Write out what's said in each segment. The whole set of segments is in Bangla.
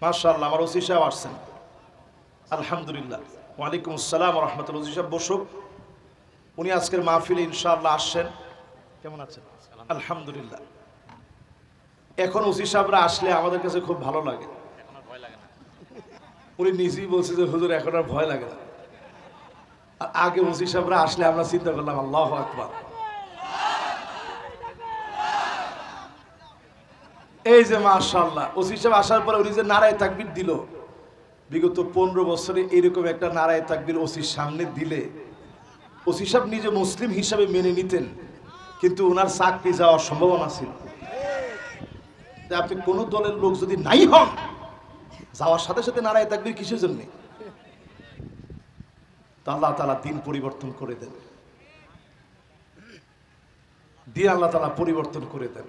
মাশাআল্লাহ, আমার ওসি সাহেব আসছেন। আলহামদুলিল্লাহ। ওয়ালাইকুম আসসালাম ওয়া রাহমাতুল্লাহ। ওসি সাহেব বসুক, উনি আজকের মাহফিলে ইনশাআল্লাহ আসছেন। কেমন আছেন? আলহামদুলিল্লাহ। এখন ওসি সাহেবরা আসলে আমাদের কাছে খুব ভালো লাগে। উনি নিজেই বলছে যে হুজুর এখন আর ভয় লাগে না। আর আগে ওসি সাহেবরা আসলে আমরা চিন্তা করলাম আল্লাহু আকবার। এই যে মাশাআল্লাহ, ওসি সাহেব আসার পরে উনি যে নারায়ে তাকবীর দিল, বিগত 15 বছরে এরকম একটা নারায়ে তাকবীর ওসির সামনে দিলে ওসি সাহেব নিজে মুসলিম হিসাবে মেনে নিতেন, কিন্তু ওনার চাকরি যাওয়ার সম্ভাবনা ছিল। আপনি কোন দলের লোক যদি নাই হন, যাওয়ার সাথে সাথে নারায়ে তাকবীর কিসের জন্য? তা আল্লাহ তাআলা দিন পরিবর্তন করে দেন, দিন আল্লাহ তাআলা পরিবর্তন করে দেন।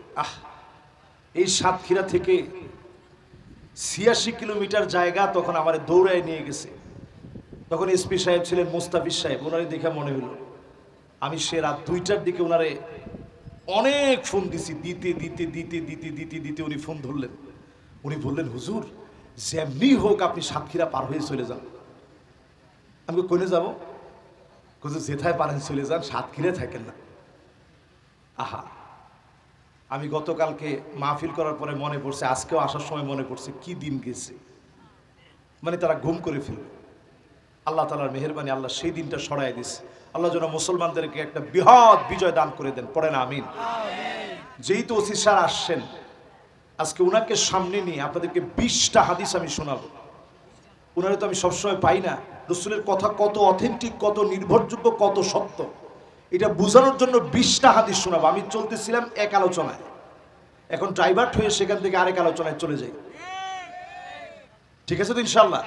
এই সাতক্ষীরা থেকে 86 কিলোমিটার জায়গা তখন আমার দৌড়ায় নিয়ে গেছে। তখন এসপি সাহেব ছিলেন মুস্তাফিজ সাহেব, ওনারে দেখে মনে হলো আমি সে রাত 2টার দিকে ওনারে অনেক ফোন দিছি, দিতে দিতে দিতে দিতে দিতে দিতে উনি ফোন ধরলেন। উনি বললেন হুজুর যেমনি হোক আপনি সাতক্ষীরা পার হয়ে চলে যান। আমি কোনে যাব? হুজুর যেথায় পারেন চলে যান, সাতক্ষীরা থাকেন না। আহা, আমি গতকালকে মাহফিল করার পরে মনে পড়ছে, আজকেও আসার সময় মনে পড়ছে কি দিন গেছে, মানে তারা ঘুম করে ফেলবে। আল্লাহ তাআলার মেহেরবানি, আল্লাহ সেই দিনটা সরাই দিচ্ছে। আল্লাহ যেন মুসলমানদেরকে একটা বৃহৎ বিজয় দান করে দেন, পড়েন আমিন। যেহেতু ওসি স্যার আসছেন, আজকে উনাকে সামনে নিয়ে আপনাদেরকে 20টা হাদিস আমি শোনাবো। উনারে তো আমি সবসময় পাই না, রাসূলের কথা কত অথেন্টিক, কত নির্ভরযোগ্য, কত সত্য, এটা বোঝানোর জন্য 20টা হাদিস শোনাবো। আমি চলতেছিলাম এক আলোচনায়, এখন ডাইভার্ট হয়ে সেখান থেকে আরেক আলোচনায় চলে যাই। ঠিক আছে তো ইনশাআল্লাহ?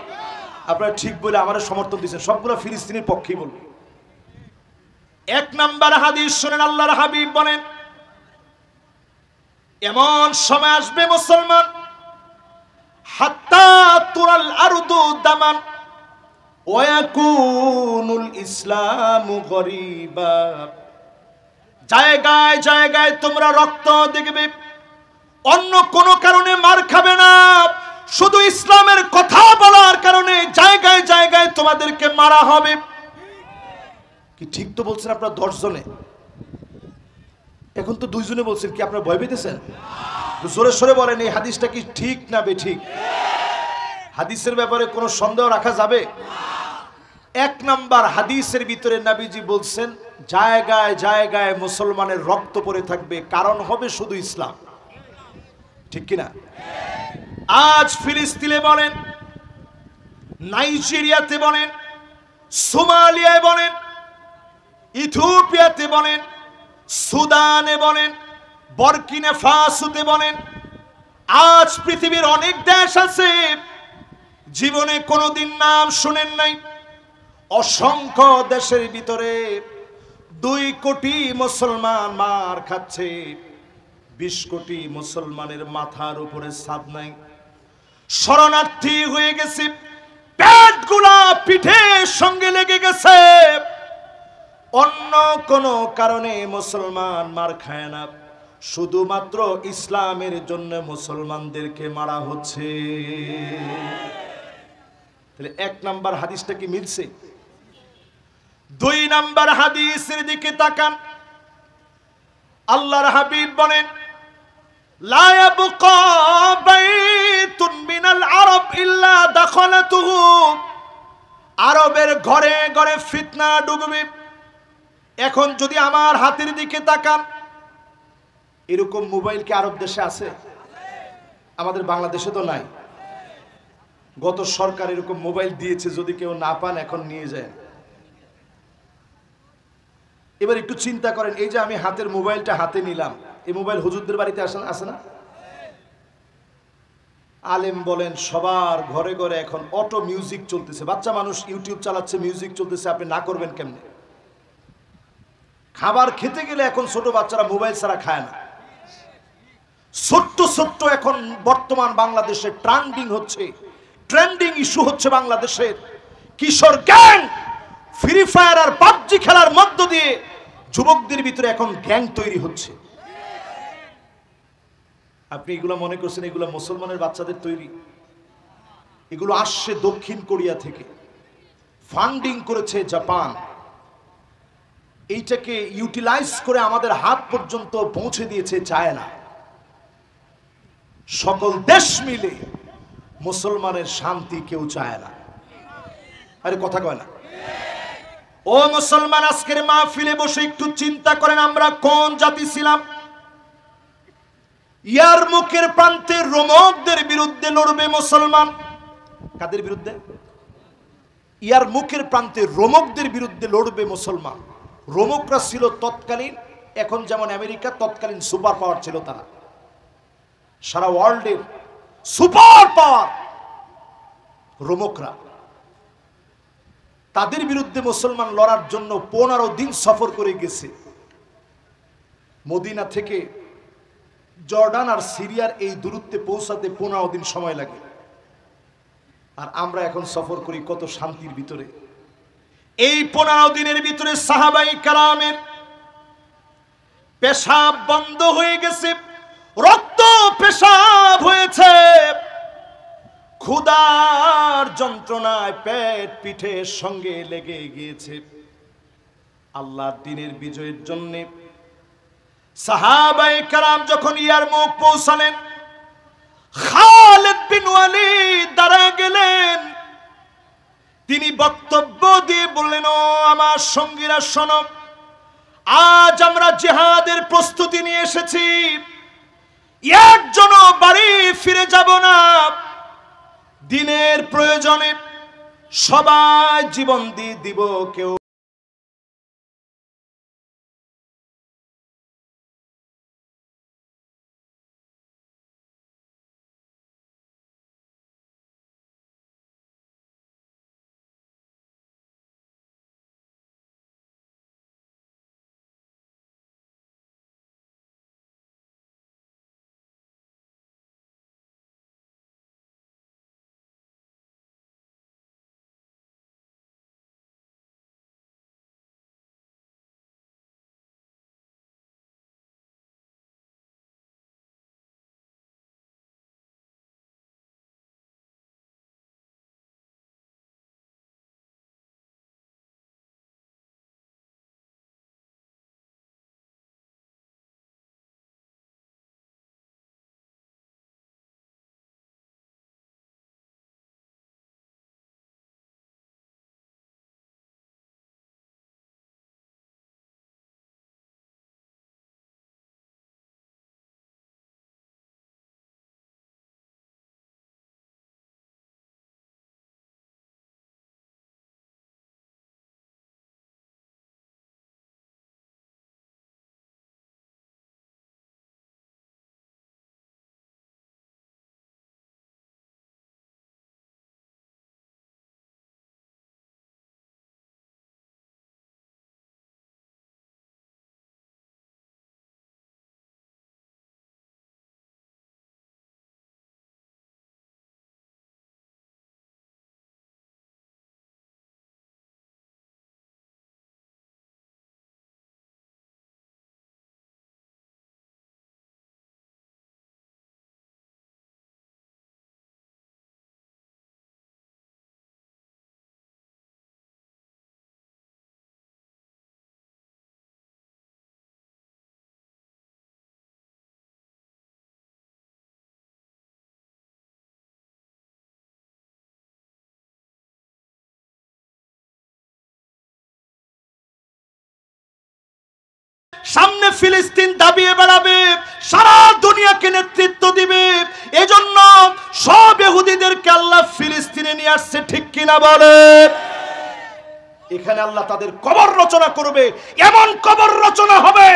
আপনারা ঠিক বলে আমার সমর্থন দিচ্ছেন, সবগুলো ফিলিস্তিনের পক্ষেই বলবো। 1 নাম্বার হাদিস শুনেন, আল্লাহর হাবিব বলেন এমন সময় আসবে মুসলমান হাত্তা তুরাল আরদু দামান ওয়া ইয়াকুনুল ইসলামু গরীবা, জায়গায় জায়গায় তোমরা রক্ত দেখবে, অন্য কোনো কারণে মার খাবে না, শুধু ইসলামের কথা বলার কারণে জায়গায় জায়গায় তোমাদেরকে মারা হবে। কি ঠিক তো বলছেন আপনারা 10 জনে? এখন তো 2 জনে বলছেন, কি আপনারা ভয় পেতেছেন? জোরে সোরে বলেন এই হাদিসটা কি ঠিক না বেঠিক? হাদিসের ব্যাপারে কোনো সন্দেহ রাখা যাবে? 1 নাম্বার হাদিসের ভিতরে নবীজি বলছেন জায়গায় জায়গায় মুসলমানের রক্ত পড়ে থাকবে, কারণ হবে শুধু ইসলাম। ঠিক কিনা? আজ ফিলিস্তিনে বলেন, নাইজেরিয়াতে বলেন, সোমালিয়ায় বলেন, ইথিওপিয়াতে বলেন, সুদানে বলেন, বুরকিনা ফাসোতে বলেন, আজ পৃথিবীর অনেক দেশ আছে জীবনে কোনোদিন নাম শুনেন নাই, অসংখ্য দেশের ভিতরে 2 কোটি মুসলমান মার খাচ্ছে, 20 কোটি মুসলমানের মাথার উপরে ছাদ নাই, শরণার্থী হয়ে গেছে, পেটগুলা পিঠের সঙ্গে লেগে গেছে, অন্য কোনো কারণে মুসলমান মার খায় না, শুধুমাত্র ইসলামের জন্য মুসলমানদেরকে মারা হচ্ছে। তাহলে 1 নাম্বার হাদিসটা কি মিলছে? 2 নাম্বার হাদিসের দিকে তাকান, আল্লাহর হাবিব বলেন লা ইয়াবকা বাইতুন মিনাল আরব ইল্লা দাখালাতুহু, আরবের ঘরে ঘরে ফিতনা ডুববে। এখন যদি আমার হাতের দিকে তাকান, এরকম মোবাইল কি আরব দেশে আছে? আমাদের বাংলাদেশে তো নাই। গত সরকার এরকম মোবাইল দিয়েছে, যদি কেউ না পান এখন নিয়ে যায়। এবার একটু চিন্তা করেন, এই যে আমি হাতের মোবাইলটা হাতে নিলাম, এই মোবাইল হুজুরদের বাড়িতে আসে না? আলেম বলেন সবার ঘরে ঘরে এখন অটো মিউজিক চলতেছে, বাচ্চা মানুষ ইউটিউব চালাচ্ছে, মিউজিক চলতেছে, আপনি না করবেন কেমনে? খাবার খেতে গেলে এখন ছোট বাচ্চারা মোবাইল ছাড়া খায় না। ছোট্ট ছোট্ট এখন বর্তমান বাংলাদেশে ট্রেন্ডিং ইস্যু হচ্ছে বাংলাদেশের কিশোর গ্যাং, ফ্রি ফায়ার আর পাবজি খেলার মধ্য দিয়ে যুবকদের ভিতরে এখন গ্যাং তৈরি হচ্ছে। আপনি এগুলো মনে করছেন এগুলো মুসলমানের বাচ্চাদের তৈরি? এগুলো আসছে দক্ষিণ কোরিয়া থেকে, ফান্ডিং করেছে জাপান। এইটাকে ইউটিলাইজ করে আমাদের হাত পর্যন্ত পৌঁছে দিয়েছে চায়না। সকল দেশ মিলে মুসলমানের শান্তি কেউ চায় না। আরে কথা কয় না? ও মুসলমান, আজকের মাহফিলে বসে একটু চিন্তা করেন, আমরা কোন জাতি ছিলাম? ইয়ারমুকের প্রান্তে রোমকদের বিরুদ্ধে লড়বে মুসলমান। কাদের বিরুদ্ধে? ইয়ারমুকের প্রান্তে রোমকদের বিরুদ্ধে লড়বে মুসলমান। রোমকরা ছিল তৎকালীন, এখন যেমন আমেরিকা, তৎকালীন সুপার পাওয়ার ছিল তারা, সারা ওয়ার্ল্ডের সুপার পাওয়ার রোমকরা। তাদের বিরুদ্ধে মুসলমান লড়ার জন্য 15 দিন সফর করে গেছে। মদিনা থেকে জর্ডান আর সিরিয়ার এই দূরত্বে পৌঁছাতে 15 দিন সময় লাগে। আর আমরা এখন সফর করি কত শান্তির ভিতরে। এই 15 দিনের ভিতরে সাহাবায়ে কেরামের পেশাব বন্ধ হয়ে গেছে, রক্ত পেশাব হয়েছে, ক্ষুধার যন্ত্রণায় পেট পিঠের সঙ্গে লেগে গিয়েছে। আল্লাহর দ্বীনের বিজয়ের জন্য সাহাবায়ে কেরাম যখন ইয়ারমুক পৌঁছালেন, খালিদ বিন ওয়ালিদ দাঁড়ায় গেলেন। তিনি বক্তব্য দিয়ে বললেন, ও আমার সঙ্গীরা শোনো, আজ আমরা জিহাদের প্রস্তুতি নিয়ে এসেছি। একজনও বাড়ি ফিরে যাব না। দিনের প্রয়োজনে সবাই জীবন দিয়ে দিব। কেউ সামনে ফিলিস্তিন দাবিয়ে বেড়াবে, সারা দুনিয়াকে নেতৃত্ব দিবে। এজন্য সব ইহুদিদেরকে আল্লাহ ফিলিস্তিনে নিয়ে আসছে, ঠিক কিনা বলে? এখানে আল্লাহ তাদের কবর রচনা করবে। এমন কবর রচনা হবে,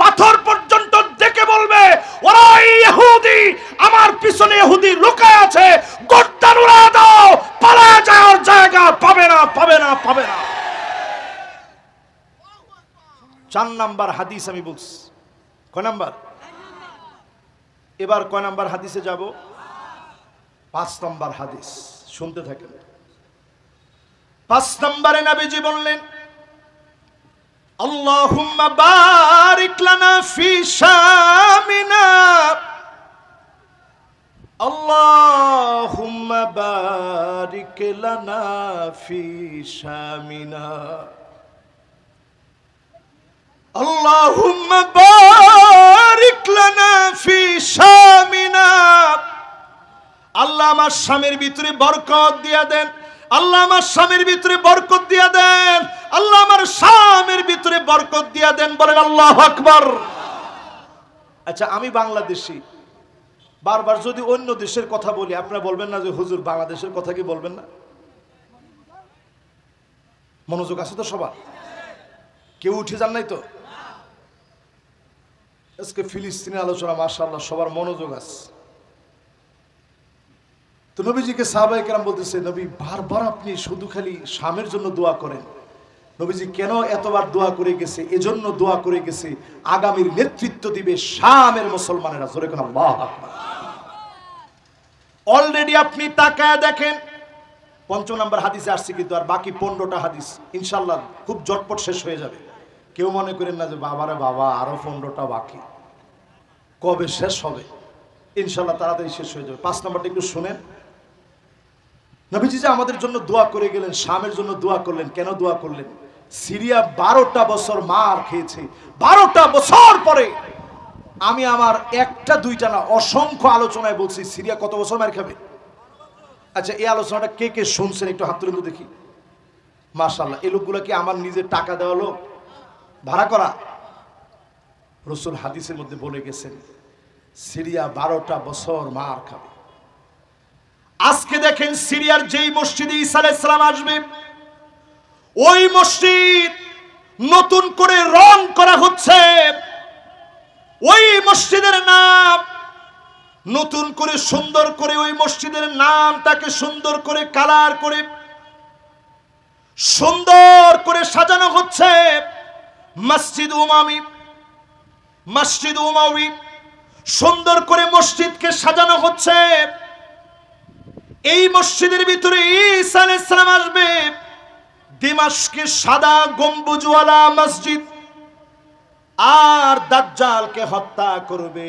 পাথর পর্যন্ত দেখে বলবে, ওরা ইহুদি, আমার পিছনে ইহুদি লুকায় আছে, গর্দান উড়া দাও, পালায় যাওয়ার জায়গা পাবে না, পাবে না, পাবে না। 4 নাম্বার হাদিস আমি বলছি। কয় নাম্বার? এবার কয় নাম্বার হাদিসে যাব? 5 নাম্বার হাদিস। শুনতে থাকেন। 5 নম্বরে নবীজি বললেন, আল্লাহুম্মা বারিক লানা ফি শামিনা, আল্লাহুম্মা বারিক লানা ফি শামিনা, আল্লাহুম্মা বারিক লানা ফি শামিনা। আল্লাহ আমার স্বামীর ভিতরে বরকত দিয়া দেন, আল্লাহ আমার স্বামীর ভিতরে বরকত দিয়া দেন, আল্লাহ আমার স্বামীর ভিতরে বরকত দিয়া দেন। বলেন আল্লাহু আকবার। আচ্ছা, আমি বাংলাদেশি, বারবার যদি অন্য দেশের কথা বলি আপনারা বলবেন না যে হুজুর বাংলাদেশের কথা কি বলবেন না? মনোযোগ আছে তো সবার? কেউ উঠে যান নাই তো? আজকে ফিলিস্তিনের আলোচনা মাশাআল্লাহ সবার মনোযোগ আছে। তো নবীজিকে সাহাবায়ে কেরাম বলতেছে, নবী বারবার আপনি শুধু খালি শামের জন্য দোয়া করেন। নবীজি কেন এতবার দোয়া করে গেছে? এজন্য দোয়া করে গেছে আগামীর নেতৃত্ব দিবে শামের মুসলমানেরা। জোরে কোন আল্লাহু আকবার। অলরেডি আপনি তাকায় দেখেন ৫ নম্বর হাদিসে আসছে, কিন্তু আর বাকি 15টা হাদিস ইনশাআল্লাহ খুব জটপট শেষ হয়ে যাবে। কেউ মনে করেন না যে বাবারে বাবা আরো 15টা বাকি, কবে শেষ হবে? ইনশাআল্লাহ তাড়াতাড়ি শেষ হয়ে যাবে। 5 নম্বরটা একটু শুনেন। নবীজি যে আমাদের জন্য দোয়া করে গেলেন, শামের জন্য দোয়া করলেন। কেন দোয়া করলেন? সিরিয়া 12টা বছর মার খেয়েছে। 12টা বছর পরে আমি আমার একটা দুইটা না অসংখ্য আলোচনায় বলছি সিরিয়া কত বছর মার খাবে। আচ্ছা, এই আলোচনাটা কে কে শুনছেন একটু হাত তুলে দেখি। মাশাআল্লাহ, এই লোকগুলো কি আমার নিজের টাকা দেওয়া লোক, ভাড়া করা? রাসূল হাদিসের মধ্যে বলে গেছেন সিরিয়া 12টা বছর মার খাবে। আজকে দেখেন সিরিয়ার যেই মসজিদে ঈসা আলাইহিস সালাম আসবে, ওই মসজিদ নতুন করে রং করা হচ্ছে। ওই মসজিদের নাম নতুন করে সুন্দর করে, ওই মসজিদের নামটাকে সুন্দর করে কালার করে সুন্দর করে সাজানো হচ্ছে। মসজিদ উমামি, মসজিদ উমাবি, সুন্দর করে মসজিদকে সাজানো হচ্ছে। এই মসজিদের ভিতরে ঈসা আলাইহিস সালাম আসবে। দিমাশকে সাদা গম্বুজওয়ালা মসজিদ, আর দাজ্জালকে হত্যা করবে।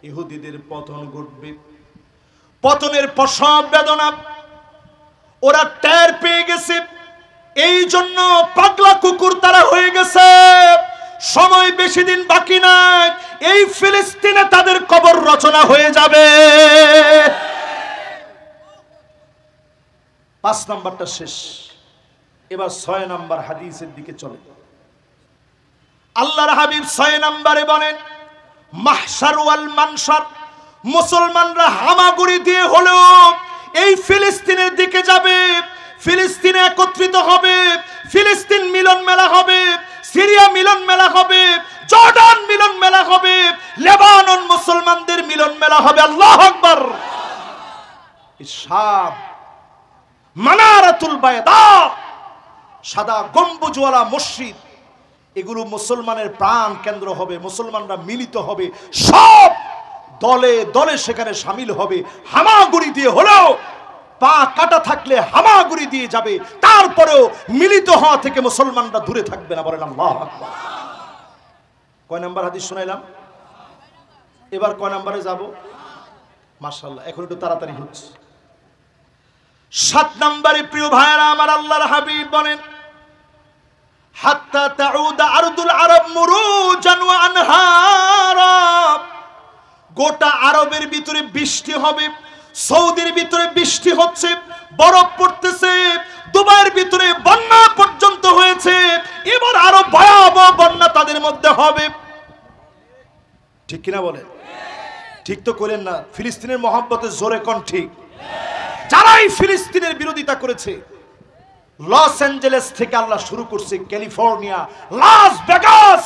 ইহুদিদের পতন ঘটবে। পতনের প্রসব বেদনা ওরা টের পেয়ে গেছে, এই জন্য পাগলা কুকুর তারা হয়ে গেছে। সময় বেশি দিন বাকি নাই, এই ফিলিস্তিনে তাদের কবর রচনা হয়ে যাবে। 5 নাম্বারটা শেষ, এবার 6 নাম্বার হাদিসের দিকে চলে। আল্লাহর হাবিব 6 নম্বরে বলেন মাহশার ওয়াল মানশার, মুসলমানরা হামাগুড়ি দিয়ে হলেও এই ফিলিস্তিনের দিকে যাবে, ফিলিস্তিনে একত্রিত হবে, ফিলিস্তিন মিলন মেলা হবে, সিরিয়া মিলন মেলা হবে, জর্ডান মিলন মেলা হবে, লেবানন মুসলমানদের মিলন মেলা হবে। আল্লাহু আকবার। শাম মানারাতুল বায়দা, সাদা গম্বুজওয়ালা মসজিদ, এগুলো মুসলমানের প্রাণ কেন্দ্র হবে। মুসলমানরা মিলিত হবে, সব দলে দলে সেখানে শামিল হবে। হামাগুড়ি দিয়ে হলেও, পা কাটা থাকলে হামাগুড়ি দিয়ে যাবে, তারপরেও মিলিত হওয়া থেকে মুসলমানরা দূরে থাকবে না। বলেন আল্লাহু আকবার। কয় নাম্বার হাদিস শোনাইলাম? এবার কয় নাম্বারে যাব? মাশাআল্লাহ, এখন একটু তাড়াতাড়ি হচ্ছে। 7 নম্বরে প্রিয় ভাইরা আমার, আল্লাহর হাবিব বলেন হাত্তা তাউদা আরদুল আরব মুরুজান ওয়া আনহারা, গোটা আরবের ভিতরে বৃষ্টি হবে। সৌদির ভিতরে বৃষ্টি হচ্ছে, বরফ পড়তেছে, দুবাইয়ের ভিতরে বন্যা পর্যন্ত হয়েছে। এবার আরো ভয়াবহ বন্যা তাদের মধ্যে হবে। ঠিক কিনা বলেন? ঠিক তো করেন না? ফিলিস্তিনের মহব্বতে জোরে কোন ঠিক? যারাই ফিলিস্তিনের বিরোধিতা করেছে, লস অ্যাঞ্জেলেস থেকে আল্লাহ শুরু করছে, ক্যালিফোর্নিয়া, লাস ভেগাস,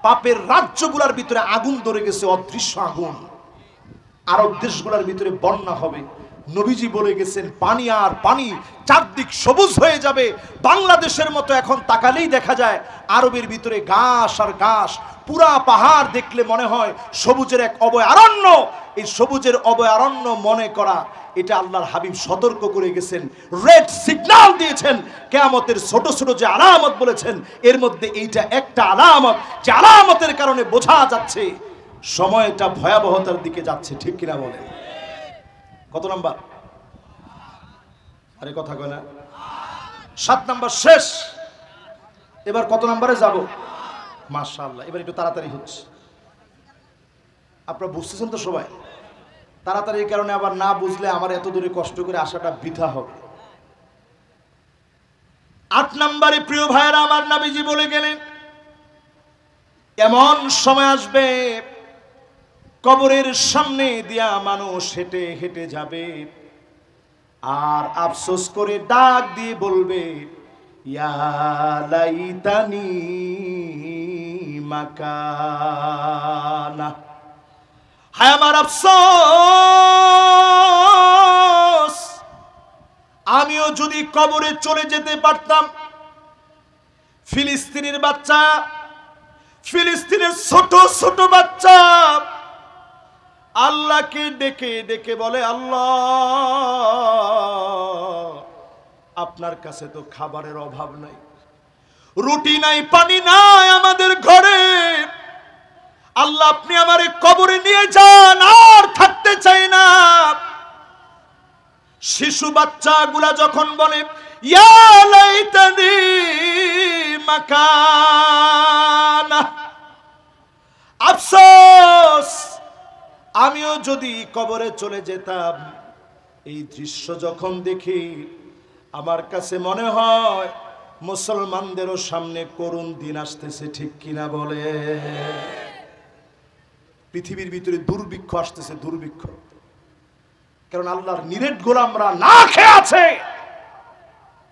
পাপের রাজ্যগুলোর ভিতরে আগুন ধরে গেছে, অদৃশ্য আগুন। আরব দেশগুলোর ভিতরে বন্যা হবে। নবীজি বলে গেছেন পানি আর পানি, চারদিক সবুজ হয়ে যাবে। বাংলাদেশের মতো এখন তাকালেই দেখা যায় আরবের ভিতরে ঘাস আর ঘাস, পুরা পাহাড় দেখলে মনে হয় সবুজের এক অভয়ারণ্য। এই সবুজের অভয়ারণ্য মনে করা, এটা আল্লাহর হাবিব সতর্ক করে গেছেন, রেড সিগন্যাল দিয়েছেন। কিয়ামতের ছোট ছোট যে আলামত বলেছেন, এর মধ্যে এইটা একটা আলামত, যে আলামতের কারণে বোঝা যাচ্ছে সময়টা ভয়াবহতার দিকে যাচ্ছে। ঠিক কিনা বলেন? কত নাম্বার? আরে কথা কয় না। 7 নাম্বার শেষ। এবার কত নাম্বারে যাব? মাশাআল্লাহ, এবার একটু তাড়াতাড়ি হচ্ছে। আপনারা বুঝতেছেন তো সবাই? তাড়াতাড়ি এই কারণে, আবার না বুঝলে আমার এত দূরে কষ্ট করে আসাটা বৃথা হবে। 8 নাম্বারে প্রিয় ভাইয়েরা আমার, নবীজি বলে গেলেন এমন সময় আসবে কবরের সামনে দিয়া মানুষ হেঁটে হেঁটে যাবে আর আফসোস করে ডাক দিয়ে বলবে, ইয়া লাইতানি মাকানা, হায় আমার আফসোস, আমিও যদি কবরে চলে যেতে পারতাম। ফিলিস্তিনের বাচ্চা, ফিলিস্তিনের ছোট ছোট বাচ্চা আল্লাহকে ডেকে ডেকে বলে, আল্লাহ আপনার কাছে তো খাবারের অভাব নাই, রুটি নাই, পানি নাই আমাদের ঘরে, আল্লাহ আপনি আমারে কবরে নিয়ে যান, আর থাকতে চাই না। শিশু বাচ্চাগুলা যখন বলে, ইয়া লাইতানি মাকানা, আফসোস আমিও যদি কবরে চলে যেতাম। এই দৃশ্য যখন দেখি আমার কাছে মনে হয় মুসলমানদেরও সামনে করুণ দিন আসতেছে, ঠিক কিনা বলে? পৃথিবীর ভিতরে দুর্ভিক্ষ আসতেছে, দুর্ভিক্ষ। কারণ আল্লাহর নিরেট গোলামরা না খেয়ে আছে,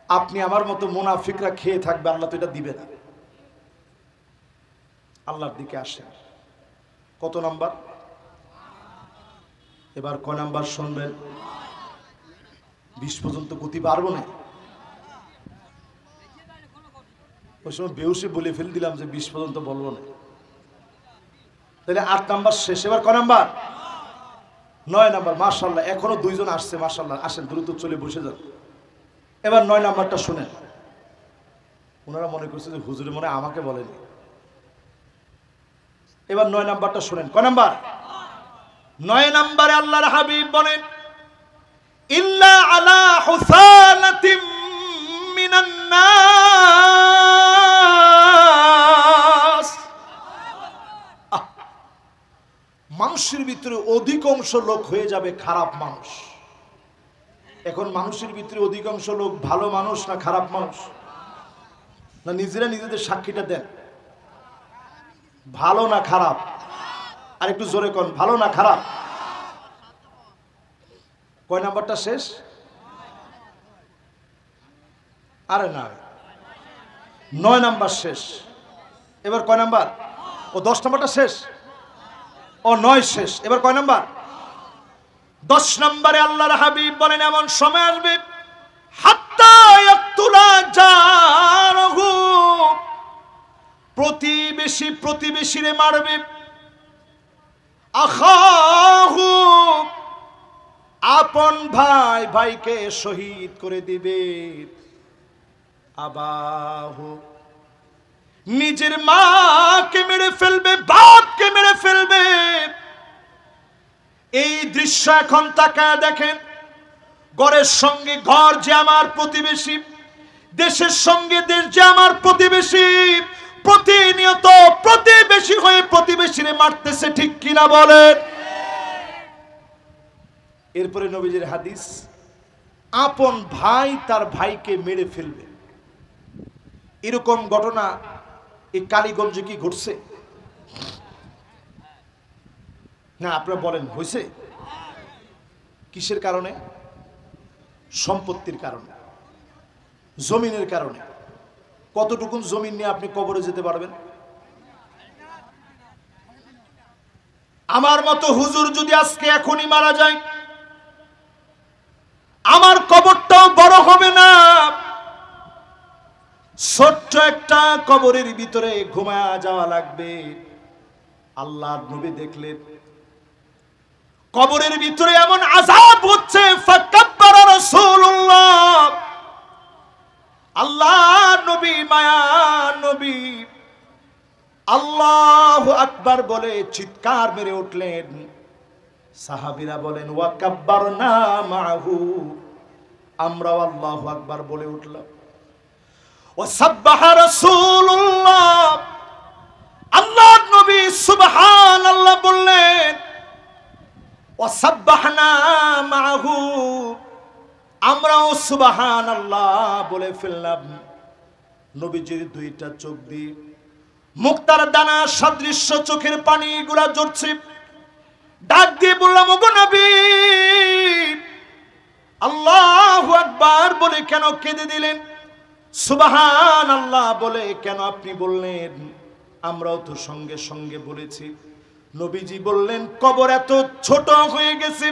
আপনি আমার মতো মুনাফিকরা খেয়ে থাকবে, আল্লাহ তো এটা দিবে না। আল্লাহর দিকে আসেন। কত নাম্বার? এবার কয় নাম্বার শুনবেন? 20 পর্যন্ত গতি পারবো না। ওই সময় বেউসে বলে ফেল দিলাম যে 20 পর্যন্ত বলবো না। তাহলে 8 নাম্বার শেষ। এবার কয় নাম্বার? 9 নাম্বার। মাশাআল্লাহ, এখনো 2 জন আসছে, মাশাআল্লাহ। আসেন, দ্রুত চলে বসে যান। এবার 9 নাম্বারটা শুনেন। ওনারা মনে করছে যে হুজুরে মনে আমাকে বলেনি। এবার 9 নাম্বারটা শুনেন। কয় নাম্বার? 9 নাম্বারে আল্লাহর হাবিব বলেন, ইল্লা আলা হুসানাতিম মিনান নাস, মানুষের ভিতরে অধিকাংশ লোক হয়ে যাবে খারাপ মানুষ। এখন মানুষের ভিতরে অধিকাংশ লোক ভালো মানুষ না খারাপ মানুষ? না নিজেরা নিজেদের সাক্ষীটা দেন, ভালো না খারাপ? আর একটু জোরে কোন, ভালো না খারাপ? কয় নাম্বারটা শেষ? আরে না, 9 নাম্বার শেষ। এবার কয় নাম্বার? ও 10 নাম্বারটা শেষ। ও 9 শেষ। এবার কয় নাম্বার? 10 নম্বরে আল্লাহর হাবিব বলেন, এমন সময় আসবে হাত্তা ইয়াকতুলা জারহু, প্রতিবেশী প্রতিবেশীরে মারবে, আখাহু, আপন ভাই ভাইকে শহীদ করে দিবে, আবাহু, নিজের মাকে মেরে ফেলবে, বাপকে মেরে ফেলবে। এই দৃশ্য এখন তাকায় দেখেন, ঘরের সঙ্গে ঘর যে আমার প্রতিবেশী, দেশের সঙ্গে দেশ যে আমার প্রতিবেশী, প্রতিনিয়ত প্রতিবেশী হয়ে প্রতিবেশীরে মারতেছে, ঠিক কিনা বলেন? এরপরে নবীজির হাদিস, আপন ভাই তার ভাইকে মেরে ফেলবে। এরকম ঘটনা এই কালীগঞ্জে কি ঘটছে? না, আপনারা বলেন হয়েছে? কিসের কারণে? সম্পত্তির কারণে, জমিনের কারণে। কতটুকুন জমিন নিয়ে আপনি কবরে যেতে পারবেন? আমার মতো হুজুর যদি আজকে এখনই মারা যায়, আমার কবরটাও বড় হবে না, ছোট্ট একটা কবরের ভিতরে ঘুমায়া যাওয়া লাগবে। আল্লাহর নবী দেখলেন কবরের ভিতরে এমন আযাব হচ্ছে, ফাকাব্বারা রাসূলুল্লাহ, আল্লাহর নবী, মায়া নবী আল্লাহু আকবার বলে চিৎকার মেরে উঠলেন, সাহাবীরা বলেন ওয়া কাব্বারনা মাহু, আমরাও আল্লাহু আকবার বলে উঠলাম। ওয়া সাব্বাহা রাসূলুল্লাহ, আল্লাহর নবী সুবহানাল্লাহ বললেন। ওয়া সাব্বাহনা মাহু, আমরাও সুবহানাল্লাহ বলে ফেললাম। নবীজির দুইটা চোখ দিয়ে মুক্তার দানা সদৃশ্য চোখের পানিগুলা ঝরছে। ডাক দিয়ে বললাম, ওগো নবী, আল্লাহু আকবার বলে কেন কেঁদে দিলেন? সুবহানাল্লাহ বলে কেন আপনি বললেন? আমরাও তো সঙ্গে সঙ্গে বলেছি। নবীজি বললেন, কবর এত ছোট হয়ে গেছে,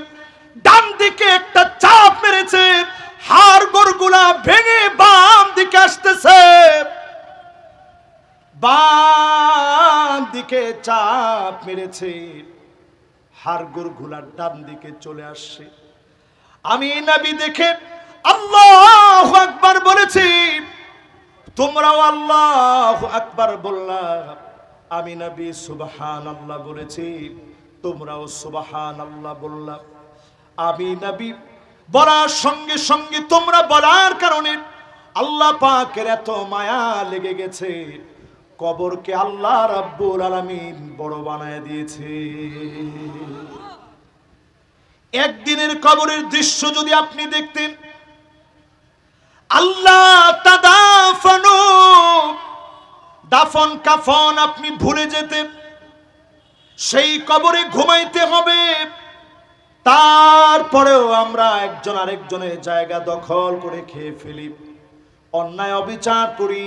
ডান দিকে একটা চাপ মেরেছে, হাড় গোড়গুলা ভেঙে বাম দিকে আসতেছে, বাম দিকে চাপ মেরেছে, হাড় গোড়গুলা ডান দিকে চলে আসছে। আমি নবী দেখে আল্লাহু আকবার বলেছি, তোমরাও আল্লাহু আকবার বললা। আমি নবী সুবহানাল্লাহ বলেছি, তোমরাও সুবহানাল্লাহ বললা। আমি নবী বলার সঙ্গে সঙ্গে তোমরা বলার কারণে আল্লাহ পাকের এত মায়া লেগে গেছে, কবরকে আল্লাহ রাব্বুল আলামিন বড় বানায় দিয়েছে। একদিনের কবরের দৃশ্য যদি আপনি দেখতেন, আল্লাহ তাদাফানু, দাফন কাফন আপনি ভুলে যেতেন। সেই কবরে ঘুমাইতে হবে, তারপরেও আমরা একজন আরেকজনের জায়গা দখল করে খেয়ে ফেলি, অন্যায় অবিচার করি।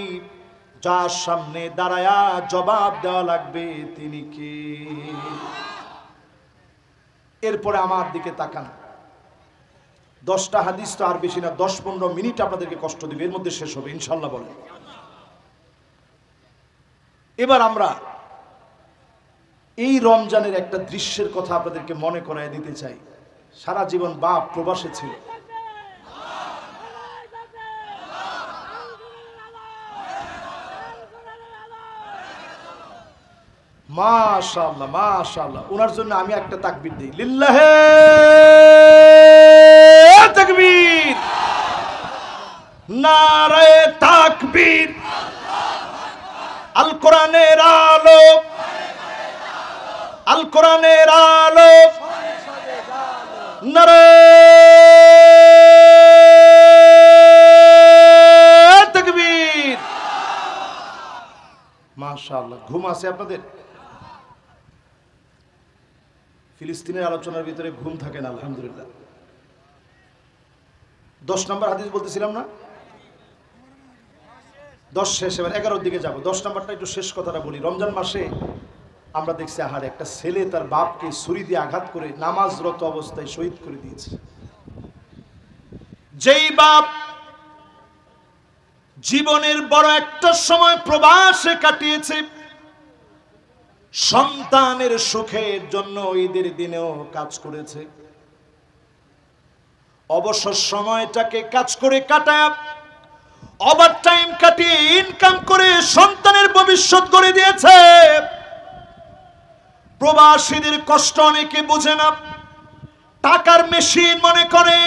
যার সামনে দাঁড়ায়া জবাব দেওয়া লাগবে তিনি কে? এরপরে আমার দিকে তাকান। 10টা হাদিস তো আর বেশি না, 10-15 মিনিট আপনাদেরকে কষ্ট দিবে, এর মধ্যে শেষ হবে ইনশাল্লাহ বলেন। এবার আমরা এই রমজানের একটা দৃশ্যের কথা আপনাদেরকে মনে করায় দিতে চাই। সারা জীবন বাপ প্রবাসে ছিল, মাশাআল্লাহ মাশাআল্লাহ। ওনার জন্য আমি একটা তাকবীর দিই, লিল্লাহে তাকবীর, নারায়ে তাকবীর। আল কোরআনের আলো, আল কোরআনের আলো, নারায়ে তাকবীর। মাশাআল্লাহ। ঘুম আছে আপনাদের? ফিলিস্তিনের আলোচনার ভিতরে ঘুম থাকে না আলহামদুলিল্লাহ। 10 নম্বর হাদিস বলতেছিলাম না, 10 শেষ, এবার 11-র দিকে যাব। 10 নম্বরটা একটু শেষ কথাটা বলি। রমজান মাসে আমরা দেখছি আহারে, একটা ছেলে তার বাপকে ছুরি দিয়ে আঘাত করে নামাজরত অবস্থায় শহীদ করে দিয়েছে। যেই বাপ জীবনের বড় একটা সময় প্রবাসে কাটিয়েছে, সন্তানের সুখের জন্য ঈদের দিনেও কাজ করেছে, অবসর সময়টাকে কাজ করে কাটায়, ওভার টাইম কাটিয়ে ইনকাম করে সন্তানের ভবিষ্যৎ গড়ে দিয়েছে। প্রবাসীদের কষ্ট অনেকে বোঝে না, টাকার মেশিন মনে করে,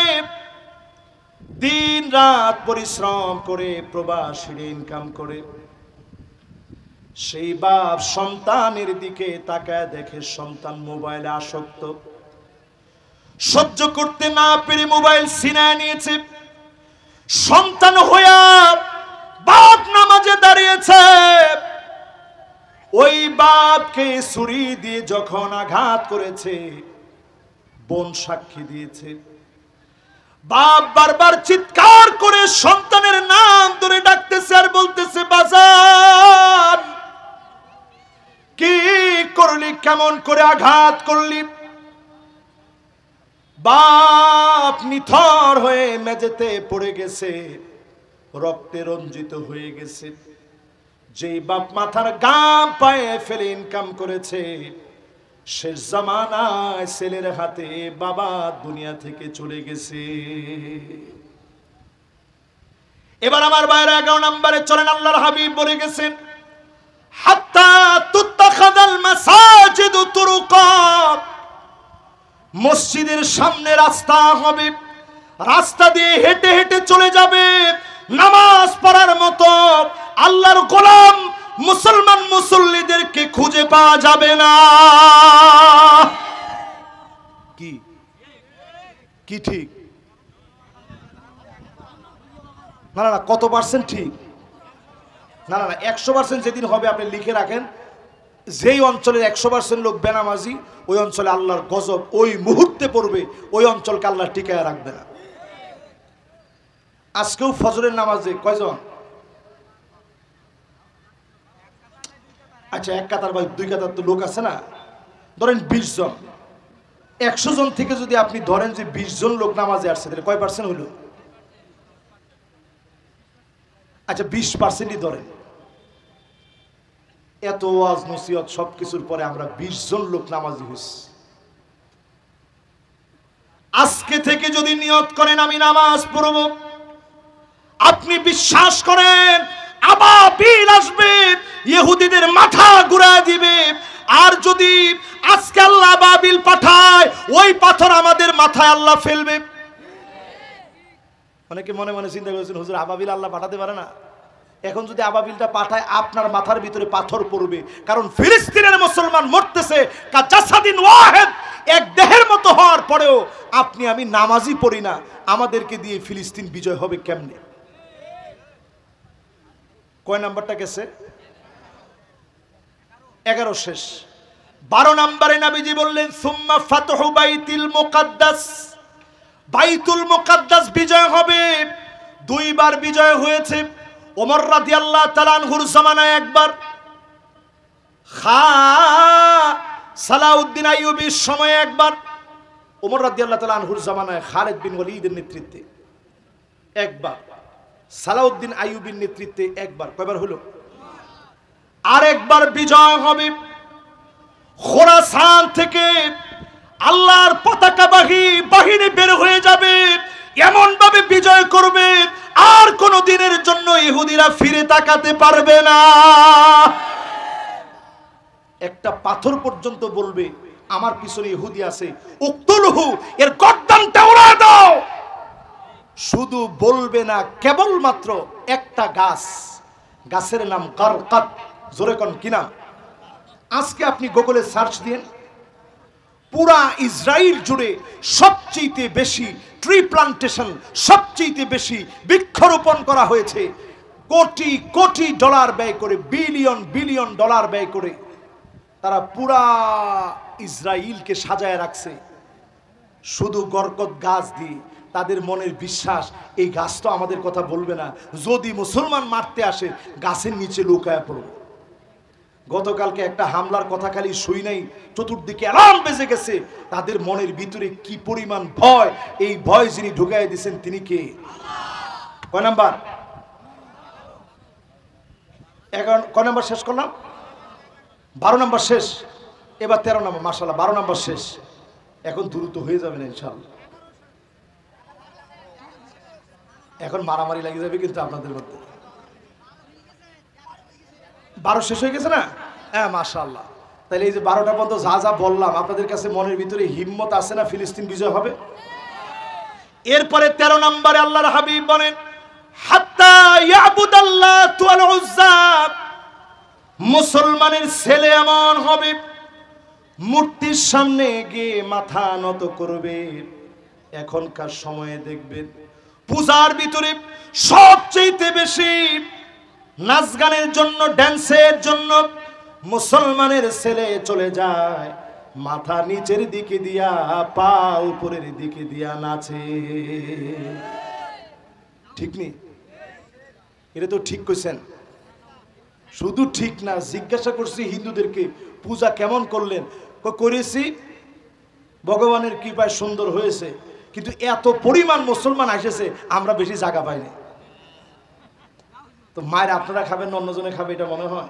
দিন রাত পরিশ্রম করে প্রবাসীরা ইনকাম করে। সেই বাপ সন্তানের দিকে তাকায় দেখে সন্তান মোবাইলে আসক্ত, সহ্য করতে না পেরে মোবাইল ছিনায় নিয়েছে। সন্তান হইয়া বাপ নামাজে দাঁড়িয়েছে, ওই বাপকে ছুরি দিয়ে যখন আঘাত করেছে, বোন সাক্ষী দিয়েছে। বাপ বারবার চিৎকার করে সন্তানের নাম ধরে ডাকতেছে আর বলতেছে, বাজান কি করলি, কেমন করে আঘাত করলি? বাপ নিথর হয়ে মেঝেতে পড়ে গেছে, রক্তে রঞ্জিত হয়ে গেছে। যেই বাপ মাথার গাম পায়ে ফেলে ইনকাম করেছে, শেষ জামানায় ছেলের হাতে বাবা দুনিয়া থেকে চলে গেছে। এবার আমার বাইরে 11 নম্বরে চলেন। আল্লাহর হাবিব বলে গেছেন, হাত্তা তুত্তাখাযাল মাসাজিদু তুরুকা, মসজিদের সামনে রাস্তা হবে, রাস্তা দিয়ে হেঁটে হেঁটে চলে যাবে, নামাজ পড়ার মতো আল্লাহর গোলাম মুসলমান মুসল্লিদেরকে খুঁজে পাওয়া যাবে না। কি কি ঠিক? না না, কত পার্সেন্ট ঠিক? না না, 100% যেদিন হবে আপনি লিখে রাখেন, যেই অঞ্চলের 100% লোক বেনামাজি, ওই অঞ্চলে আল্লাহর গজব ওই মুহূর্তে পড়বে, ওই অঞ্চলকে আল্লাহ টিকায় রাখবে না। আজকেও ফজরের নামাজে কয়জন? আচ্ছা, এক কাতার বা দুই কাতার তো লোক আছে না, ধরেন 20 জন। 100 জন থেকে যদি আপনি ধরেন যে 20 জন লোক নামাজে আসছে, তাহলে কয় পার্সেন্ট হলো? আচ্ছা, 20%ই ধরেন। এত ওয়াজ নসিহত সবকিছুর পরে আমরা 20 জন লোক নামাজি হইছি। আজকে থেকে যদি নিয়ত করেন আমি নামাজ পড়ব, আপনি বিশ্বাস করেন আবাবিল আসবে, ইহুদিদের মাথা ঘুরায় দিবে। আর যদি আজকে আল্লাহ আবাবিল পাঠায়, ওই পাথর আমাদের মাথায় আল্লাহ ফেলবে। অনেকে মনে মনে চিন্তা করেছেন, হুজুর আবাবিল আল্লাহ পাঠাতে পারে না। এখন যদি আবাবিলটা পাঠায়, আপনার মাথার ভিতরে পাথর পড়বে। কারণ ফিলিস্তিনের মুসলমান মরতেছে কাজাসাদিন ওয়াহিদ, এক দেহের মতো হওয়ার পরেও আপনি আমি নামাজই পড়ি না, আমাদেরকে দিয়ে ফিলিস্তিন বিজয় হবে কেমনে? কয় নাম্বারটা গেছে? 11 শেষ। 12 নম্বরে নবীজি বললেন সুম্মা ফাতহু বাইতুল মুকাদ্দাস, বাইতুল মুকাদ্দাস বিজয় হবে। 2 বার বিজয় হয়েছে। ওমর রাদিয়াল্লাহু তাআলা আনহুর জামানায় একবার, সালাউদ্দিন আইয়ুবীর সময়ে একবার, ওমর রাদিয়াল্লাহু তাআলা আনহুর জামানায় খালিদ বিন ওয়ালিদের নেতৃত্বে একবার, সালাউদ্দিন আইয়ুবীর নেতৃত্বে একবার। কয়বার হলো? আর একবার বিজয় হবে। খোরাসান থেকে আল্লাহর পতাকাবাহী বাহিনী বের হয়ে যাবে, এমন ভাবে বিজয় করবে আর কোন দিনের জন্য ইহুদিরা ফিরে তাকাতে পারবে না। একটা পাথর পর্যন্ত বলবে আমার পিছনে ইহুদি আছে, উকতুলহু, এর গর্দানটা উড়ায় দাও। শুধু বলবে না, কেবলমাত্র একটা গাছ, গাছের নাম গারকাত। জোরে কোন কি নাম? আজকে আপনি গুগলে সার্চ দিন, পুরা ইসরায়েল জুড়ে সবচেয়ে বেশি ট্রি প্লান্টেশন, সবচেয়ে বেশি বৃক্ষরোপণ করা হয়েছে। কোটি কোটি ডলার ব্যয় করে, বিলিয়ন বিলিয়ন ডলার ব্যয় করে তারা পুরা ইসরায়েলকে সাজায় রাখছে শুধু গরকত গাছ দিয়ে। তাদের মনের বিশ্বাস এই গাছ তো আমাদের কথা বলবে না, যদি মুসলমান মারতে আসে গাছের নিচে লুকায়া পড়বে। গতকালকে একটা হামলার কথা খালি শুই নাই, চতুর্দিকে অ্যালার্ম বেজে গেছে। তাদের মনের ভিতরে কি পরিমাণ ভয়, এই ভয় যিনি ঢুকাই দিয়েছেন তিনি কে? কয় নাম্বার? কয় নাম্বার শেষ করলাম? 12 নাম্বার শেষ। এবার 13 নাম্বার। মাশাআল্লাহ, 12 নাম্বার শেষ। এখন দ্রুত হয়ে যাবে না ইনশাআল্লাহ। এখন মারামারি লেগে যাবে কিন্তু আপনাদের মধ্যে। 12 শেষ হয়ে গেছে না? হ্যাঁ, মাশাআল্লাহ। তাহলে এই যে 12টা পর্যন্ত যা যা বললাম, আপনাদের কাছে মনের ভিতরে হিম্মত আছে না ফিলিস্তিন বিজয় হবে? এরপরে 13 নম্বরে আল্লাহর হাবিব বলেন হাত্তা ইয়াবুদাল্লাতু আল উজ্জা, মুসলমানের ছেলে এমন হবে মূর্তির সামনে গিয়ে মাথা নত করবে। এখনকার সময়ে দেখবেন পূজার ভিতরে সবচেয়ে বেশি নাচ গানের জন্য, ড্যান্সের জন্য মুসলমানের ছেলে চলে যায় মাথা নিচের দিকে দিয়া, পা উপরের দিকে দিয়া নাচে। ঠিক নেই? এটা তো ঠিক কইছেন। শুধু ঠিক না, জিজ্ঞাসা করছি হিন্দুদেরকে পূজা কেমন করলেন, করেছি ভগবানের কৃপায় সুন্দর হয়েছে, কিন্তু এত পরিমাণ মুসলমান এসেছে আমরা বেশি জায়গা পাইনি। তো মায়ের আপনারা খাবেন না অন্যজনে খাবে, এটা মনে হয়?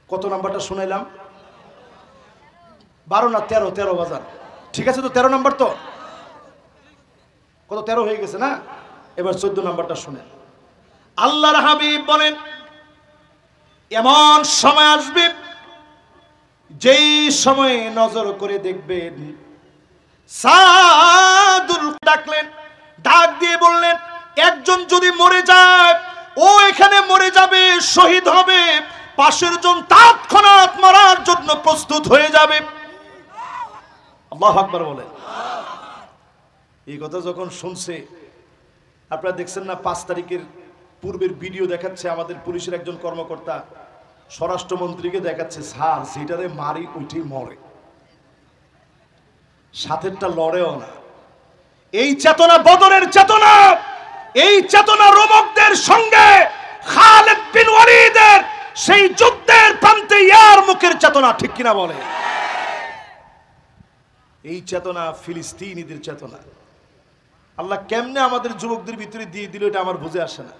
কত নাম্বারটা শুনাইলাম? 12 না 13 বাজার। ঠিক আছে, তো 13 নাম্বার তো কত? 13 হয়ে গেছে না? এবার 14 নাম্বারটা শুনেন। আল্লাহর হাবিব বলেন এমন সময় আসবে যেই সময়ে নজর করে দেখবেন সাদুল ডাকলেন, ডাক দিয়ে বললেন, একজন যদি মরে যায় ও এখানে মরে যাবে, শহীদ হবে, পাশের জন তৎক্ষণাৎ মরার জন্য প্রস্তুত হয়ে যাবে। আল্লাহু আকবার বলেন। এই কথা যখন শুনছে, আপনারা দেখছেন না 5 তারিখের পূর্বের ভিডিও দেখাচ্ছে, আমাদের পুলিশের একজন কর্মকর্তা স্বরাষ্ট্রমন্ত্রীকে দেখাচ্ছে, স্যার যেটারে মারি উঠি মরে, সাথেরটা লড়েও না। এই চেতনা বদরের চেতনা, এই চেতনা রোমকদের সঙ্গে খালিদ বিন ওয়ালিদের সেই যুদ্ধের প্রান্তে ইয়ার মুখের চেতনা, ঠিক কিনা বলে? এই চেতনা ফিলিস্তিনিদের চেতনা। আল্লাহ কেমনে আমাদের যুবকদের ভিতরে দিয়ে দিল এটা আমার বুঝে আসে না।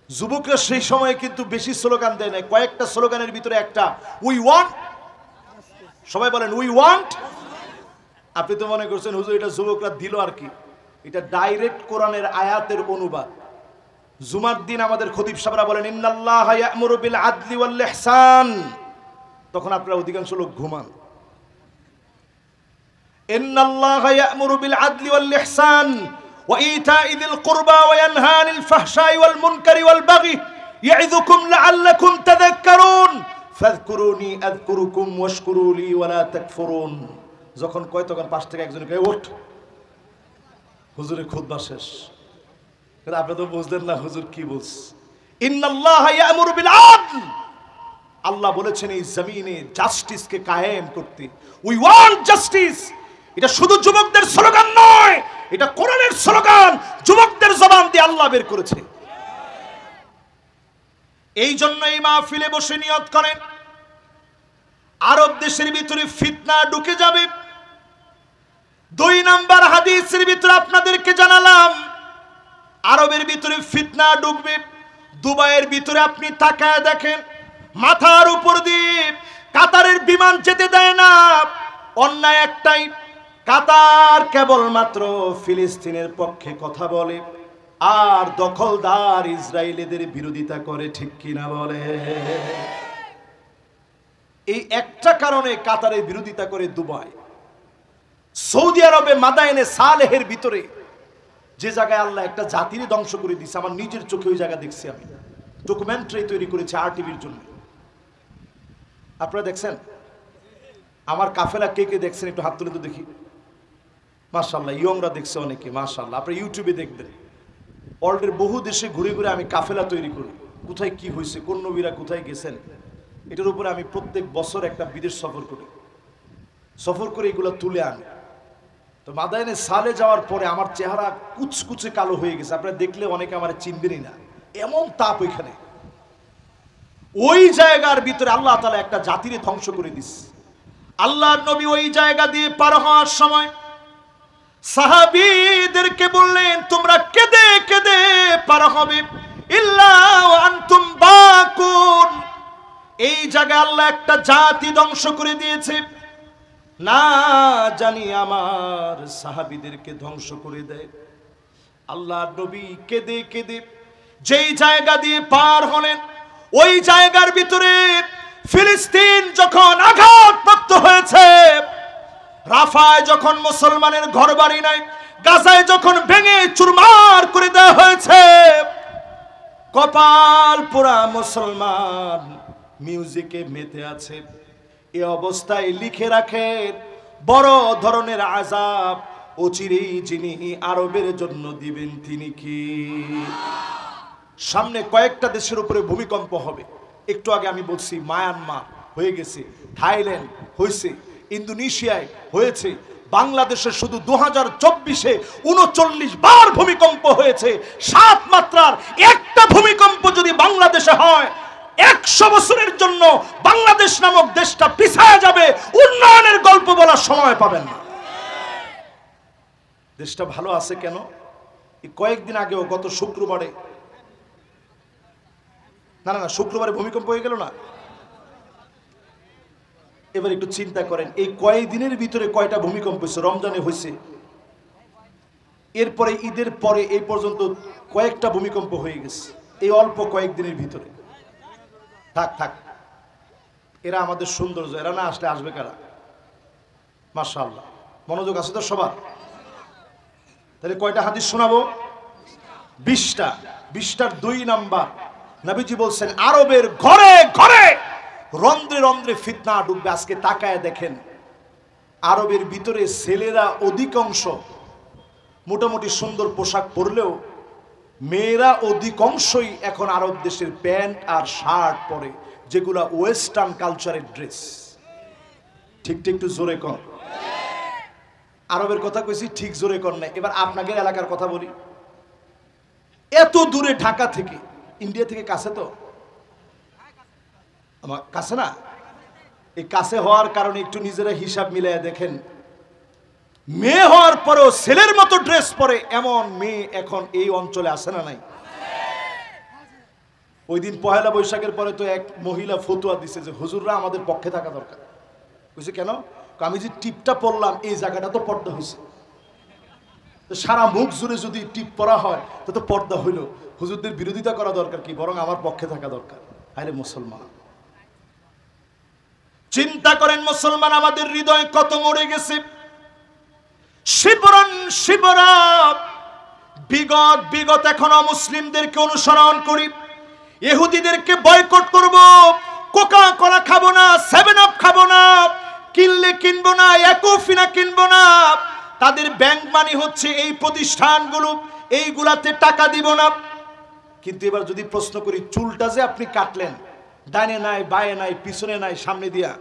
যুবকরা সেই সময় কিন্তু বেশি স্লোগান দেয় না, কয়েকটা স্লোগানের ভিতরে একটা উই ওয়ান্ট, সবাই বলেন উই ওয়ান্ট। আপনি তো মনে করছেন হুজুর এটা যুবকরা দিল আর কি, এটা ডাইরেক্ট কোরআনের আয়াতের অনুবাদ। জুমার দিন আমাদের খতিব সাহেবরা বলেন ইন্নাল্লাহা ইয়া'মুরু বিল আদলি ওয়াল ইহসান, তখন আপনারা অধিকাংশ লোক ঘুমান। ইন্নাল্লাহা ইয়া'মুরু বিল আদলি ওয়াল ইহসান ওয়া ইতা'i যিল কুরবা ওয়া ইয়ানহা আনিল ফাহশাই ওয়াল মুনকারি ওয়াল বাগি ইয়া'ইযুকুম লা'আল্লাকুম তাযাক্কারুন ফাযকুরুনি আযকুরুকুম ওয়াশকুরু লি ওয়া লা তাকফুরুন। যখন কয় তখন পাশ থেকে একজন কয় ওঠ, হুজুরের খুতবা শেষ। আপনি তো বুঝলেন না হুজুর কি বলছে। ইন্নাল্লাহা ইয়া'মুরু বিল আদল, আল্লাহ বলেছেন এই জমিনে জাস্টিসকে কায়েম করতে। উই ওয়ান্ট জাস্টিস, এটা শুধু যুবকদের স্লোগান নয়, এটা কোরআনের স্লোগান, যুবকদের জবান দিয়ে আল্লাহ বের করেছে। এই জন্য এই মাহফিলে বসে নিয়ত করেন, আরব দেশের ভিতরে ফিতনা ঢুকে যাবে। 2 নাম্বার হাদিসের ভিতরে আপনাদেরকে জানালাম, আরবের ভিতরে ফিতনা ঢুকবে। দুবাইয়ের ভিতরে আপনি তাকায় দেখেন, মাথার উপর দিয়ে কাতারের বিমান যেতে দেয় না। অন্যায় একটাই, কাতার কেবলমাত্র ফিলিস্তিনের পক্ষে কথা বলে আর দখলদার ইসরায়েলিদের বিরোধিতা করে, ঠিক কিনা বলে? এই একটা কারণে কাতারের বিরোধিতা করে দুবাই। সৌদি আরবে মাদায়েনে সালেহের ভিতরে যে জায়গায় আল্লাহ একটা জাতির ধ্বংস করে দিচ্ছে, আমার নিজের চোখে ওই জায়গা দেখছি, আমি ডকুমেন্টারি তৈরি করেছি RTV-র জন্য। আপনারা দেখছেন? আমার কাফেলা কে কে দেখছেন একটু হাত তুলে তো দেখি। মাশাআল্লাহ, ইয়ংরা দেখছে অনেকে, মাশাআল্লাহ। আপনি ইউটিউবে দেখবেন, ওয়ার্ল্ডের বহু দেশে ঘুরে ঘুরে আমি কাফেলা তৈরি করি, কোথায় কি হয়েছে, কোন নবীরা কোথায় গেছেন, এটার উপরে আমি প্রত্যেক বছর একটা বিদেশ সফর করি, সফর করে এগুলো তুলে আনি। তো মাদায়েনে সালে যাওয়ার পরে আমার চেহারা কুচকুচে কালো হয়ে গেছে, আপনারা দেখলে অনেকে আমার চিনবেনই না, এমন তাপ ওইখানে। ওই জায়গার ভিতরে আল্লাহ তাআলা একটা জাতিরে ধ্বংস করে দিচ্ছে। আল্লাহর নবী ওই জায়গা দিয়ে পার হওয়ার সময় সাহাবীদেরকে বললেন, তোমরা কেঁদে কেঁদে পার হবে, ইল্লা ওয়া আনতুম বাকুন। এই জায়গায় আল্লাহ একটা জাতি ধ্বংস করে দিয়েছে, না জানি আমার সাহাবীদেরকে ধ্বংস করে দেয়। আল্লাহর নবী কেঁদে কেঁদে যেই জায়গা দিয়ে পার হলেন, ওই জায়গার ভিতরে ফিলিস্তিন যখন আঘাতপ্রাপ্ত হয়েছে, রাফায় যখন মুসলমানের ঘরবাড়ি নাই, গাজায় যখন ভেঙে চুরমার করে দেওয়া হয়েছে, কপাল পোড়া মুসলমান মিউজিকে মেতে আছে। এই অবস্থায় লিখে রাখেন, বড় ধরনের আযাব অচিরেই যিনি আরবের জন্য দিবেন তিনি কি? সামনে কয়েকটা দেশের উপরে ভূমিকম্প হবে। একটু আগে আমি বলছি মায়ানমার হয়ে গেছে, থাইল্যান্ড হয়েছে, ইন্দোনেশিয়ায় হয়েছে, বাংলাদেশে শুধু 2024-এ 39 বার ভূমিকম্প হয়েছে। 7 মাত্রার একটা ভূমিকম্প যদি বাংলাদেশে হয়, 100 বছরের জন্য বাংলাদেশ নামক দেশটা পিছায়া যাবে, উন্নয়নের গল্প বলার সময় পাবেন না। দেশটা ভালো আছে কেন? এই কয়েকদিন আগেও গত শুক্রবারে, না না শুক্রবারে ভূমিকম্প হয়ে গেল না? এবার একটু চিন্তা করেন, এই কয়েকদিনের ভিতরে কয়টা ভূমিকম্প হয়েছে? রমজানে হয়েছে, এরপরে ঈদের পরে এই পর্যন্ত কয়েকটা ভূমিকম্প হয়ে গেছে এই অল্প কয়েকদিনের ভিতরে। থাক থাক, এরা আমাদের সৌন্দর্য, এরা না আসলে আসবে কারা? মাশাআল্লাহ, মনোযোগ আছে তো সবার? তাহলে কয়টা হাদিস শোনাবো? 20টা। 20টার 2 নাম্বার, নবীজি বলছেন আরবের ঘরে ঘরে রন্ধ্রে রন্ধ্রে ফিতনা ঢুকবে। আজকে তাকায় দেখেন, আরবের ভিতরে ছেলেরা অধিকাংশ মোটামুটি সুন্দর পোশাক পরলেও মেয়েরা অধিকাংশই এখন আরব দেশের প্যান্ট আর শার্ট পরে, যেগুলা ওয়েস্টার্ন কালচারের ড্রেস। ঠিক ঠিক, একটু জোরে কর। আরবের কথা কইছি, ঠিক জোরে কর না। এবার আপনাদের এলাকার কথা বলি। এত দূরে ঢাকা থেকে, ইন্ডিয়া থেকে কাছে তো আমার কাছে না, এই কাছে হওয়ার কারণে একটু নিজেরা হিসাব মিলাইয়া দেখেন, মেয়ে হওয়ার পরেও ছেলের মতো ড্রেস পরে এমন মেয়ে এখন এই অঞ্চলে আসে না নাই? ওই দিন পহেলা বৈশাখের পরে তো এক মহিলা ফতুয়া দিছে যে হুজুররা আমাদের পক্ষে থাকা দরকার। বুঝছে কেন? আমি যে টিপটা পরলাম এই জায়গাটা তো পর্দা হয়েছে, সারা মুখ জুড়ে যদি টিপ পরা হয় তো পর্দা হইল। হুজুরদের বিরোধিতা করা দরকার কি, বরং আমার পক্ষে থাকা দরকার। আরে মুসলমান, চিন্তা করেন মুসলমান আমাদের হৃদয় কত মরে গেছে। শিবরন শিবরা বিগত বিগত এখনো মুসলিমদেরকে অনুসরণ করি, ইহুদিদেরকে বয়কট করব, কোকা কোলা খাবো না, 7 আপ খাবো না, কিনলে কিনবো না, একোফিনা কিনবো না, তাদের ব্যাংক মানি হচ্ছে এই প্রতিষ্ঠানগুলো, এইগুলাতে টাকা দিব না। কিন্তু এবার যদি প্রশ্ন করি, চুলটা যে আপনি কাটলেন, ডানে নাই বায়ে নাই পিছনে নাই সামনে দিয়া,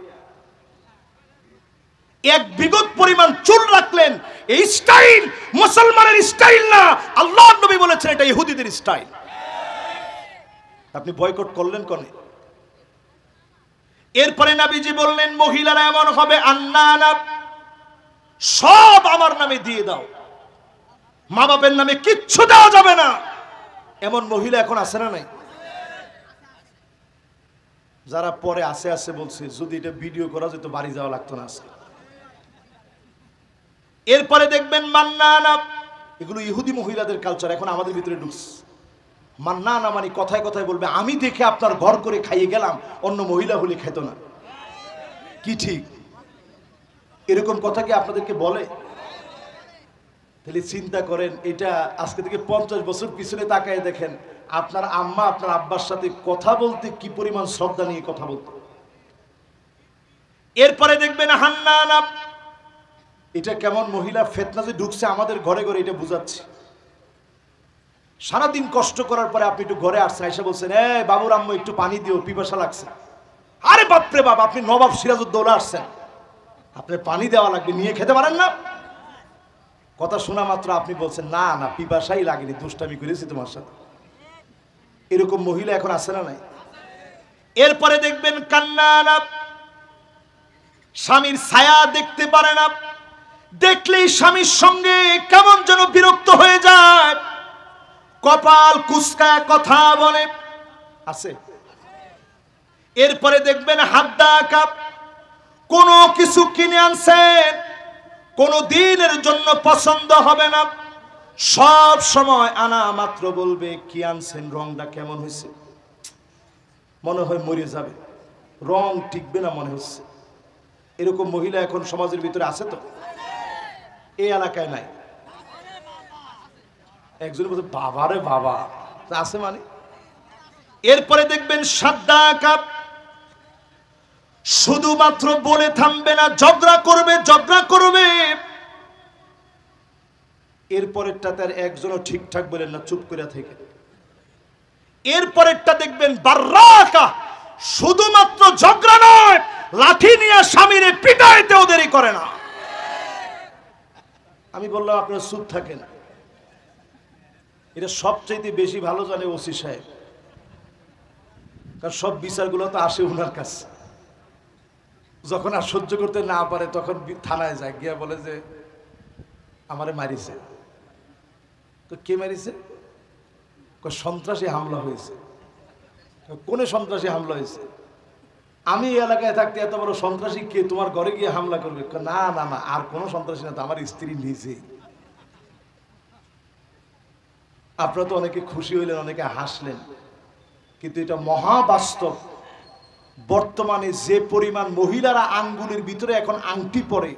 এক বিগত পরিমাণ চুল রাখলেন, এই স্টাইল মুসলমানের স্টাইল না, আল্লাহর নবী বলেছেন এটা ইহুদিদের স্টাইল। আপনি বয়কট করলেন কোনে? এরপরে নবীজি বললেন মহিলারা এমন হবে, আন্নানা সব আমার নামে দিয়ে দাও, মা বাপের নামে কিচ্ছু দেওয়া যাবে না। এমন মহিলা এখন আছে না নাই? যারা পরে আসে আসে বলছে যদি এটা ভিডিও করা যেত বাড়ি যাওয়া লাগতো না আজকে। এরপরে দেখবেন মান্নানা, এগুলো ইহুদি মহিলাদের কালচার এখন আমাদের ভিতরে ঢুকছে। মান্নানা মানে কথায় কথায় বলবে আমি দেখে আপনার ঘর করে খাইয়ে গেলাম, অন্য মহিলা হলে খেত না। কি ঠিক? এরকম কথা কি আপনাদেরকে বলে? তাহলে চিন্তা করেন, এটা আজকে থেকে 50 বছর পিছনে তাকায় দেখেন, আপনার আম্মা আপনার আব্বার সাথে কথা বলতে কি পরিমাণ শ্রদ্ধা নিয়ে কথা বলতো। এরপরে দেখবেন হান্নানা, এটা কেমন মহিলা, ফেতনা যে ঢুকছে আমাদের ঘরে ঘরে, এটা বুঝাচ্ছে। সারাদিন কষ্ট করার পরে আপনি একটু ঘরে আসছেন, এসে বলছেন এ বাবুর আম্মু একটু পানি দিও, পিপাসা লাগছে। আরে বাপরে বাপ, আপনি নবাব সিরাজউদ্দৌলা আসছেন, আপনার পানি দেওয়া লাগবে, নিয়ে খেতে পারেন না? কথা শোনা মাত্র আপনি বলছেন না না পিপাসাই লাগেনি, দুষ্টামি করেছি তোমার সাথে। এরকম মহিলা এখন আছে না নাই? এরপরে দেখবেন কান্নানা, স্বামীর ছায়া দেখতে পারে না, দেখলেই স্বামীর সঙ্গে কেমন যেন বিরক্ত হয়ে যায়, কপাল কুঁচকায় কথা বলে, আছে। এরপরে দেখবেন হাদ্দা কাপ, কোনো কিছু কিনে আনছেন, কোনো দিনের জন্য পছন্দ হবে না, সব সময় আনা মাত্র বলবে কি আনছেন, রংটা কেমন হয়েছে, মনে হয় মরে যাবে, রং টিকবে না মনে হচ্ছে। এরকম মহিলা এখন সমাজের ভিতরে আছে তো? এই এলাকায় নাই। একজন বলছে বাবারে বাবা, আছে মানে। এরপরে দেখবেন সাদ্দা কাপ, শুধুমাত্র বলে থামবে না, ঝগড়া করবে ঝগড়া করবে। এরপরেরটা তার একজনও ঠিকঠাক বলেন না, চুপ করে থেকে। এরপরেরটা দেখবেন বার্রাকা, শুধুমাত্র ঝগড়া নয়, লাঠি নিয়ে স্বামীরে পিটাইতেও দেরি করে না। আমি বললাম আপনারা চুপ থাকেন। এটা সবচাইতে বেশি ভালো জানে ওসি সাহেব, কারণ সব বিচারগুলো তো আসে ওনার কাছে। যখন আর সহ্য করতে না পারে তখন থানায় যায়, গিয়া বলে যে আমারে মারিছে। তো কে মারিছে? সন্ত্রাসী হামলা হয়েছে। কোনে সন্ত্রাসী হামলা হয়েছে? আমি এই এলাকায় থাকতে এত বড় সন্ত্রাসী কে তোমার ঘরে গিয়ে হামলা করবে? না না না, আর কোনো সন্ত্রাসী না, তো আমার স্ত্রী নিজেই। আপনারা তো অনেকে খুশি হইলেন, অনেকে হাসলেন, কিন্তু এটা মহাবাস্তব। বর্তমানে যে পরিমাণ মহিলারা আঙ্গুলের ভিতরে এখন আংটি পরে,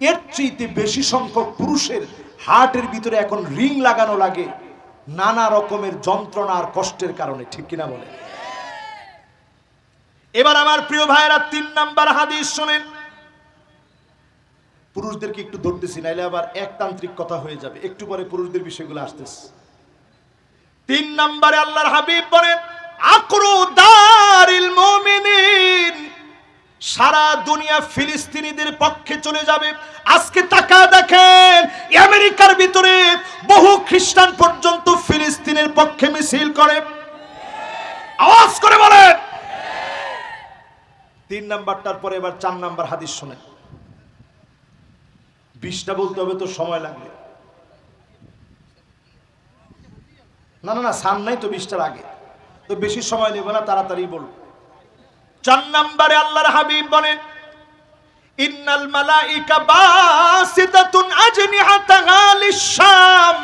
এর চেয়ে বেশি সংখ্যক পুরুষের হার্টের ভিতরে এখন রিং লাগানো লাগে নানা রকমের যন্ত্রণা আর কষ্টের কারণে। ঠিক কিনা বলে? এবার আমার প্রিয় ভাইরা 3 নাম্বার হাদিস শুনেন। পুরুষদেরকে একটু ধরতেছি, নাইলে আবার একতান্ত্রিক কথা হয়ে যাবে। একটু পরে পুরুষদের বিষয়গুলো আসতেছে। 3 নম্বরে আল্লাহর হাবিব বলেন, আকরু দারিল মুমিনিন, সারা দুনিয়া ফিলিস্তিনিদের পক্ষে চলে যাবে। আজকে তাকা দেখেন, আমেরিকার ভিতরে বহু খ্রিস্টান পর্যন্ত ফিলিস্তিনের পক্ষে মিছিল করে। আওয়াজ করে বলেন। 3 নাম্বারটার পরে এবার 4 নাম্বার হাদিস শুনেন। 20টা বলতে হবে তো সময় লাগবে। না না না, সান নাই তো 20টার আগে, তো বেশি সময় নেব না, তাড়াতাড়ি বলব। 4 নম্বরে আল্লাহর হাবিব বলেন, ইন্নাল মালাইকা বাসিতাতুন আজনিহাতাহা লিশ-শাম,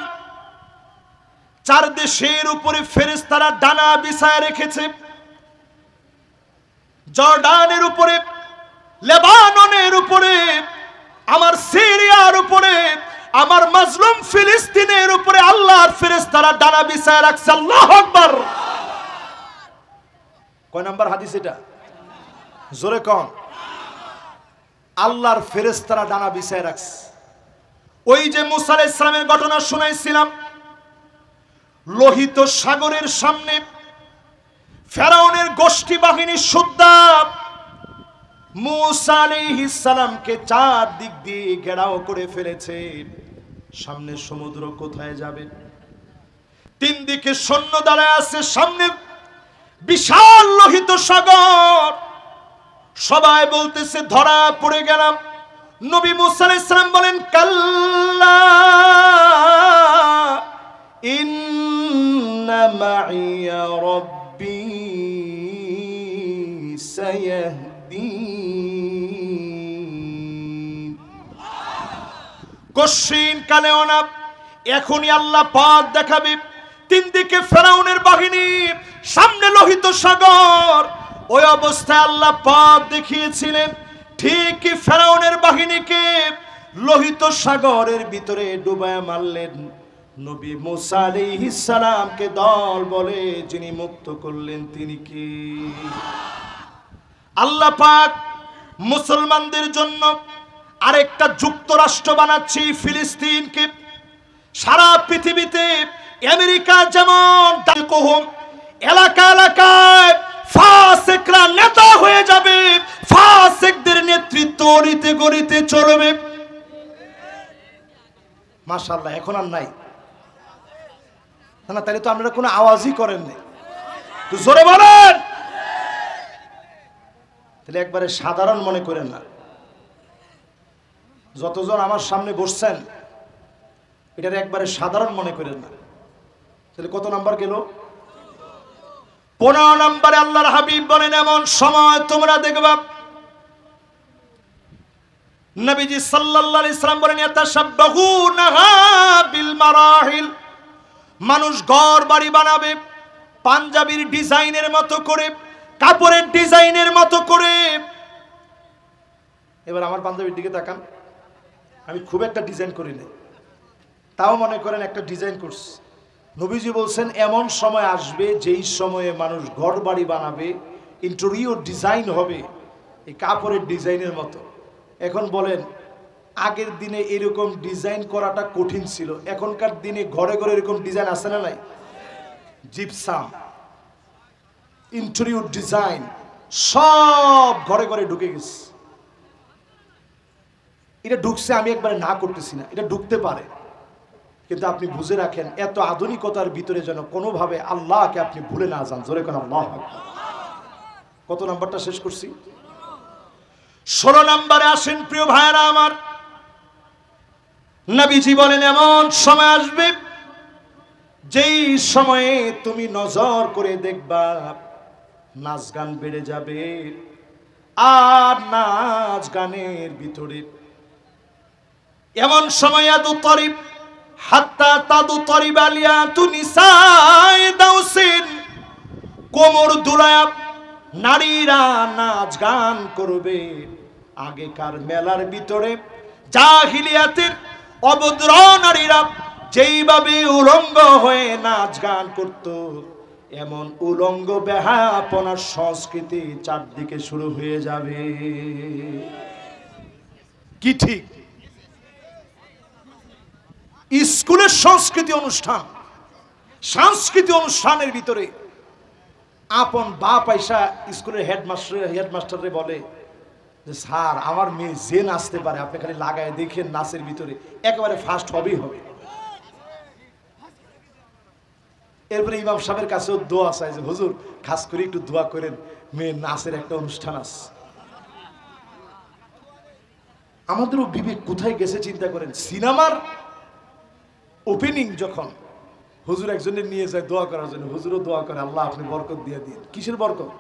4 দেশের উপরে ফেরেশতারা ডানা বিছায় রেখেছে। জর্ডানের উপরে, লেবাননের উপরে, আমার সিরিয়ার উপরে, আমার মাজলুম ফিলিস্তিনের উপরে আল্লাহর ফেরেশতারা ডানা বিছায় রাখছে। আল্লাহু আকবার। কয় নাম্বার হাদিস এটা? জোরে কোন? আল্লাহর ফেরেশতারা ডানা বিছায় রাখছে। ওই যে মুসা আলাইহিস সালামের ঘটনা শুনাইছিলাম, লোহিত সাগরের সামনে ফেরাউনের গোষ্ঠী বাহিনী সুদ্ধা মুসা আলাইহিস সালামকে 4 দিক দিয়ে ঘেরাও করে ফেলেছে। সামনে সমুদ্র, কোথায় যাবে? 3 দিকে সৈন্য দাঁড়ায় আছে, সামনে বিশাল লোহিত সাগর। সবাই বলতেছে ধরা পড়ে গেলাম। নবী মুসা আলাইহিস সালাম বলেন, কাল্লা ইন্না মাইয়া রাব্বী সায়াহদিন। কশিন কালেও না, এখনই আল্লাহ পথ দেখাবে। 3 দিকে ফেরাউনের বাহিনী, সামনে লোহিত সাগর। ওই অবস্থায় আল্লাহ পথ দেখিয়েছিলেন। ঠিকই ফেরাউনের বাহিনীকে লোহিত সাগরের ভিতরে ডুবায় মারলেন। নবী মুসা আলাইহিস সালামকে দল বলে যিনি মুক্ত করলেন তিনি কি? আল্লাহ পাক মুসলমানদের জন্য আরেকটা যুক্তরাষ্ট্র বানাচ্ছে ফিলিস্তিনকে। সারা পৃথিবীতে আমেরিকা যেমন এলাকা এলাকায় ফাসিকরা নেতা হয়ে যাবে, ফাসিকদের নেতৃত্ব অলিতে গলিতে চলবে। মাশাআল্লাহ, এখন আর নাই না? তাহলে তো আপনারা কোনো আওয়াজই করেন না, তো জোরে বলেন। তাহলে একবারে সাধারণ মনে করেন না। যতজন আমার সামনে বসছেন এটার একবারে সাধারণ মনে করেন না। তাহলে কত নাম্বার গেল? 15 নম্বরে আল্লাহর হাবিব বলেন, এমন সময় তোমরা দেখবা, নবীজি সাল্লাল্লাহু আলাইহি সাল্লাম বলেন, ইয়াতাশাব্বাহুনা বিল মারাহিল, মানুষ ঘর বাড়ি বানাবে পাঞ্জাবির ডিজাইনের মতো করে, কাপড়ের ডিজাইনের মতো করে। এবার আমার পাঞ্জাবির দিকে তাকান, আমি খুব একটা ডিজাইন করি না, তাও মনে করেন একটা ডিজাইন করছি। নবীজি বলছেন এমন সময় আসবে যেই সময়ে মানুষ ঘর বাড়ি বানাবে, ইন্টেরিয়র ডিজাইন হবে এই কাপড়ের ডিজাইনের মতো। এখন বলেন, আগের দিনে এরকম ডিজাইন করাটা কঠিন ছিল, এখনকার দিনে ঘরে ঘরে এরকম ডিজাইন আছে না নাই? জিপসাম, ইন্টেরিয়র ডিজাইন সব ঘরে ঘরে ঢুকে গেছে। এটা ঢুকছে, আমি একবারে না করতেছি না, এটা ঢুকতে পারে, কিন্তু আপনি বুঝে রাখেন এত আধুনিকতার ভিতরে যেন কোনোভাবে আল্লাহকে আপনি ভুলে না যান। জোরে কোন আল্লাহু আকবার। কত নাম্বারটা শেষ করছি? 16 নম্বরে আসেন প্রিয় ভাইরা আমার। নবীজি বলেন, এমন সময় আসবে যেই সময়ে তুমি নজর করে দেখবা নাচ গান বেড়ে যাবে, আর নাচ গানের ভিতরে এমন সময় আদু তরিব হাত্তা তাদু তরিবালিয়া তু নিসায়ে দাউসিন, কোমর দুলায়া নারীরা নাচ গান করবে। আগেকার মেলার ভিতরে জাহিলিয়াতের অভদ্র নারীরা যেইভাবে উলঙ্গ হয়ে নাচ গান করত, এমন উলঙ্গ বেহায়াপনার সংস্কৃতি চারদিকে শুরু হয়ে যাবে। কি ঠিক? স্কুলের সংস্কৃতি অনুষ্ঠান, সাংস্কৃতিক অনুষ্ঠানের ভিতরে আপন বাপ আইসা স্কুলের হেডমাস্টারে বলে যে স্যার আমার মেয়ে যে নাচতে পারে আপনি খালি লাগায় দেখেন, নাচের ভিতরে একেবারে ফার্স্ট হবেই হবে। এরপরে ইমাম সাহেবের কাছেও দোয়া চাই যে হুজুর খাস করে একটু দোয়া করেন, মেয়ের নাচের একটা অনুষ্ঠান আছে। আমাদেরও বিবেক কোথায় গেছে চিন্তা করেন। সিনেমার ওপেনিং যখন হুজুর একজনের নিয়ে যায় দোয়া করার জন্য, হুজুরও দোয়া করে আল্লাহ আপনি বরকত দিয়ে দিন। কিসের বরকত?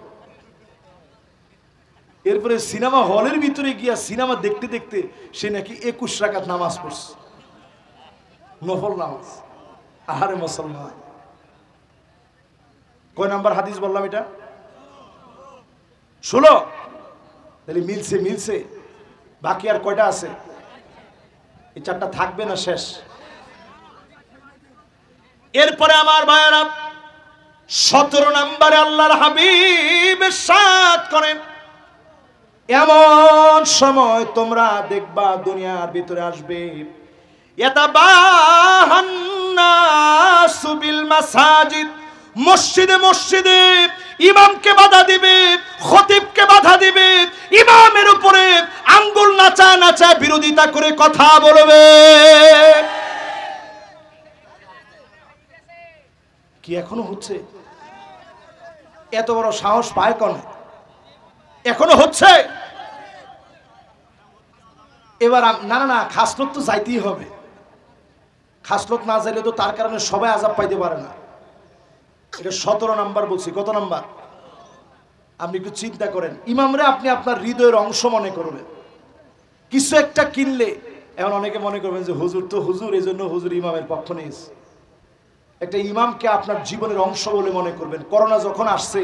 এরপরে সিনেমা হলের ভিতরে গিয়া সিনেমা দেখতে দেখতে সে নাকি 21 রাকাত নামাজ পড়ছে, নফল নামাজ। আহারে মুসলমান, কয় নাম্বার হাদিস বললাম এটা? 16। তাহলে মিলছে মিলছে। বাকি আর কয়টা আছে? এই 4টা থাকবে না শেষ? এরপরে আমার ভাইয়েরা 17 নম্বরে আল্লাহর হাবিব ইরশাদ করেন, এমন সময় তোমরা দেখবা দুনিয়ার ভিতরে আসবে ইয়াতাবাহান নাসু বিল মাসাজিদ, মসজিদে মসজিদে ইমামকে বাধা দিবে, খতিবকে বাধা দিবে, ইমামের উপরে আঙ্গুল নাচা নাচা বিরোধিতা করে কথা বলবে। কি এখনো হচ্ছে? এত বড় সাহস পায় কোন? এখনো হচ্ছে? এবার না না না, খাসলত তো যাইতেই হবে। খাসলত না যাইলে তো তার কারণে সবাই আযাব পাইতে পারে না। এটা 17 নাম্বার বলছি। কত নাম্বার? আপনি একটু চিন্তা করেন, ইমামরে আপনি আপনার হৃদয়ের অংশ মনে করবেন। কিছু একটা কিনলে এখন অনেকে মনে করবেন যে হুজুর তো হুজুর, এই জন্য হুজুর ইমামের পক্ষ নিয়েছে। একটা ইমামকে আপনার জীবনের অংশ বলে মনে করবেন। করোনা যখন আসছে,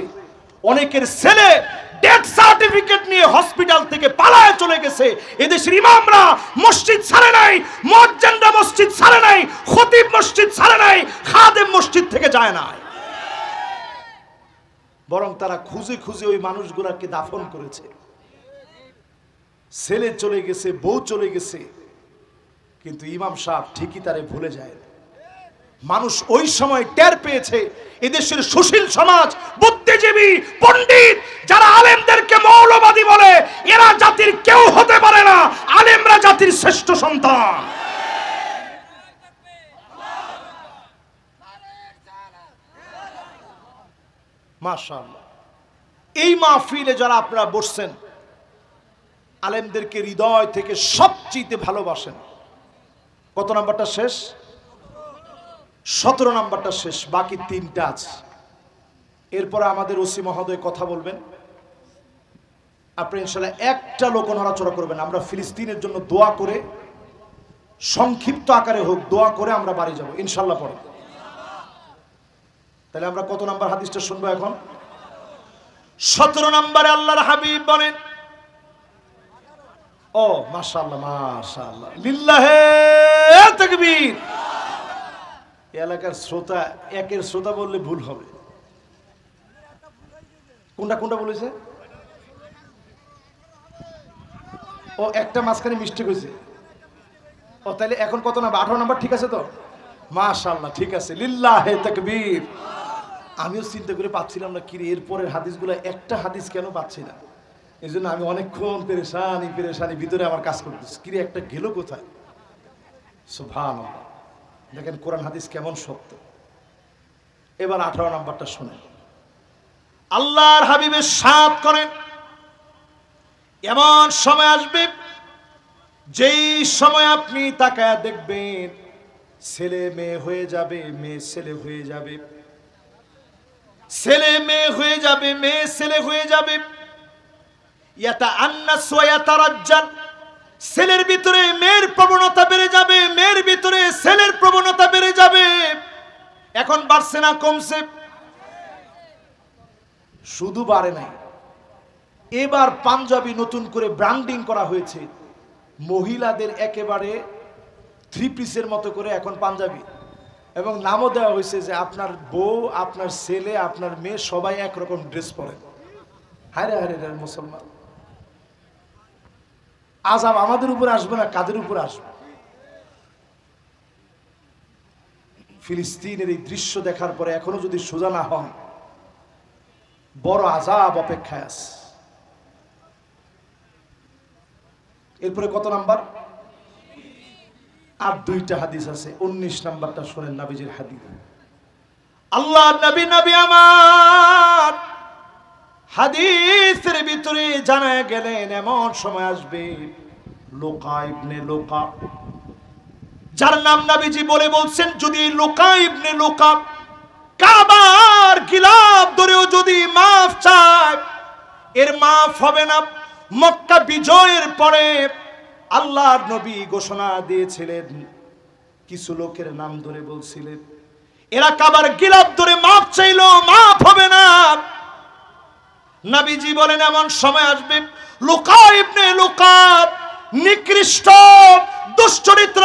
অনেকের ছেলে ডেথ সার্টিফিকেট নিয়ে হসপিটাল থেকে পালায়ে চলে গেছে। এদেশের ইমামরা মসজিদ ছাড়ে নাই, মুয়াজ্জিনরা মসজিদ ছাড়ে নাই, খতিব মসজিদ ছাড়ে নাই, খাদেম মসজিদ থেকে যায় না, বরং তারা খুঁজে খুঁজে ওই মানুষগুলোকে দাফন করেছে। ছেলে চলে গেছে, বউ চলে গেছে, কিন্তু ইমাম সাহেব ঠিকই তারে ভুলে যায়। মানুষ ওই সময় টের পেয়েছে এদেশের সুশীল সমাজ, বুদ্ধিজীবী, পণ্ডিত যারা আলেমদেরকে মৌলবাদী বলে, এরা জাতির কেউ হতে পারে না। আলেমরা জাতির শ্রেষ্ঠ সন্তান। মাশাআল্লাহ। এই মাহফিলে যারা আপনারা বসছেন, আলেমদেরকে হৃদয় থেকে সবচেয়ে ভালোবাসেন। কত নাম্বারটা শেষ? 17 নাম্বারটা শেষ, বাকি 3টা আছে। এরপরে আমাদের ওসি মহোদয় কথা বলবেন। আপনি ইনশাআল্লাহ একটা লোক নড়াচড়া করবেন। আমরা ফিলিস্তিনের জন্য দোয়া করে, সংক্ষিপ্ত আকারে হোক দোয়া করে আমরা বাড়ি যাব ইনশাআল্লাহ পরে। তাহলে আমরা কত নাম্বার হাদিসটা শুনবো এখন? 17 নম্বরে আল্লাহর হাবিব বলেন, ও মাশাআল্লাহ মাশাআল্লাহ, লিল্লাহে তাকবীর। এলাকার শ্রোতা, একের শ্রোতা বললে ভুল হবে। কোনটা কোনটা বলেছে? ও একটা মাঝখানে মিস্টেক হয়েছে। ও তাহলে এখন কত নাম্বার? 18 নাম্বার ঠিক আছে তো? মাশাআল্লাহ, ঠিক আছে। লিল্লাহে তাকবীর। আমিও চিন্তা করে পাচ্ছিলাম না কি এরপরের হাদিসগুলো একটা হাদিস কেন পাচ্ছি না। এই জন্য আমি অনেকক্ষণ পেরেশানি ভিতরে আমার কাজ করতেছি, কি একটা গেল কোথায়। সুবহানাল্লাহ। দেখেন কোরআন হাদিস কেমন সত্য। এবার 18 নাম্বারটা শুনেন। আল্লাহর হাবিবের সাথ করেন, এমন সময় আসবে যেই সময় আপনি তাকায় দেখবেন ছেলে মেয়ে হয়ে যাবে, মেয়ে ছেলে হয়ে যাবে, ছেলে মেয়ে হয়ে যাবে, মেয়ে ছেলে হয়ে যাবে। ইয়াতাআন্নাস ওয়া ইয়াতারাজ্জাল, ছেলের ভিতরে মেয়ের প্রবণতা বেড়ে যাবে, মেয়ের ভিতরে ছেলের প্রবণতা বেড়ে যাবে। এখন বাড়ছে না কমছে? শুধু বাড়ে নাই, এবার পাঞ্জাবি নতুন করে ব্র্যান্ডিং করা হয়েছে, মহিলাদের একেবারে থ্রি পিসের মতো করে এখন পাঞ্জাবি, এবং নামও দেওয়া হয়েছে যে আপনার বউ, আপনার ছেলে, আপনার মেয়ে সবাই একরকম ড্রেস পরে। হায় রে হায় রে মুসলমান, আযাব আমাদের উপর আসবে না, কাদের উপর আসবে? ফিলিস্তিনের এই দৃশ্য দেখার পরে এখনো যদি সোজা না হন, বড় আযাব অপেক্ষায় আছে। এরপরে কত নাম্বার? আর দুইটা হাদিস আছে, 19 নাম্বারটা শুনেন নবীজির হাদিস। আল্লাহ নবী আমার হাদিসের ভিতরে জানায় গেলেন এমন সময় আসবে, লুকা ইবনে লুকা, যার নাম নবীজি বলছেন যদি লুকা ইবনে লুকা কাবার গিলাফ ধরেও যদি মাফ চায়, এর মাফ হবে না। মক্কা বিজয়ের পরে আল্লাহর নবী ঘোষণা দিয়েছিলেন, কিছু লোকের নাম ধরে বলছিলেন এরা কাবার গিলাফ ধরে মাফ চাইলো, মাফ হবে না। নবীজি বলেন এমন সময় আসবে, লুকা ইবনে লুকা নিকৃষ্ট, দুশ্চরিত্র,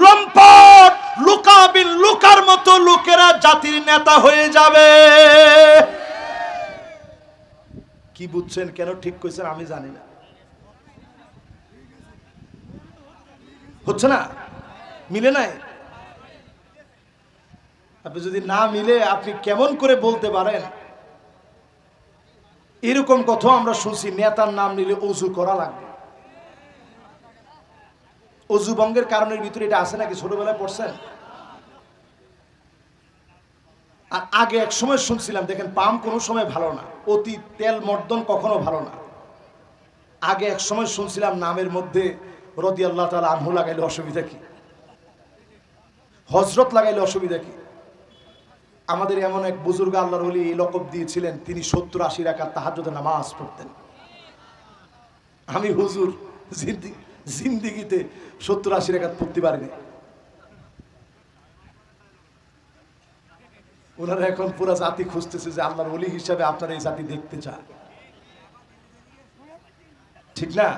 লম্পট লুকা বিন লুকার মতো লোকেরা জাতির নেতা হয়ে যাবে। কি বুঝছেন? কেন ঠিক কইছেন আমি জানি না, হচ্ছে না, মিলে নাই। আপনি যদি না মিলে আপনি কেমন করে বলতে পারেন? এরকম কথা আমরা শুনছি, নেতার নাম নিলে ওযু করা লাগবে। ওযু ভঙ্গের কারণের ভিতরে এটা আছে নাকি? ছোটবেলায় পড়ছেন? আর আগে এক সময় শুনছিলাম, দেখেন পাম কোনো সময় ভালো না, অতি তেল মর্দন কখনো ভালো না। আগে এক সময় শুনছিলাম নামের মধ্যে রাদিয়াল্লাহু তাআলা আনহু লাগাইলে অসুবিধা কি, হযরত লাগাইলে অসুবিধা কি? আমাদের এমন এক বুজুর্গ আল্লাহর ওলি এই লকব দিয়েছিলেন, তিনি 70-80 রাকাত তাহাজ্জুদের নামাজ পড়তেন। আমি হুজুর জিন্দিগিতে 70-80 রাকাত পড়তে পারিনি। ওনারা এখন পুরো জাতি খুঁজতেছে যে আল্লাহর ওলি হিসাবে আপনারা এই জাতি দেখতে চান, ঠিক না?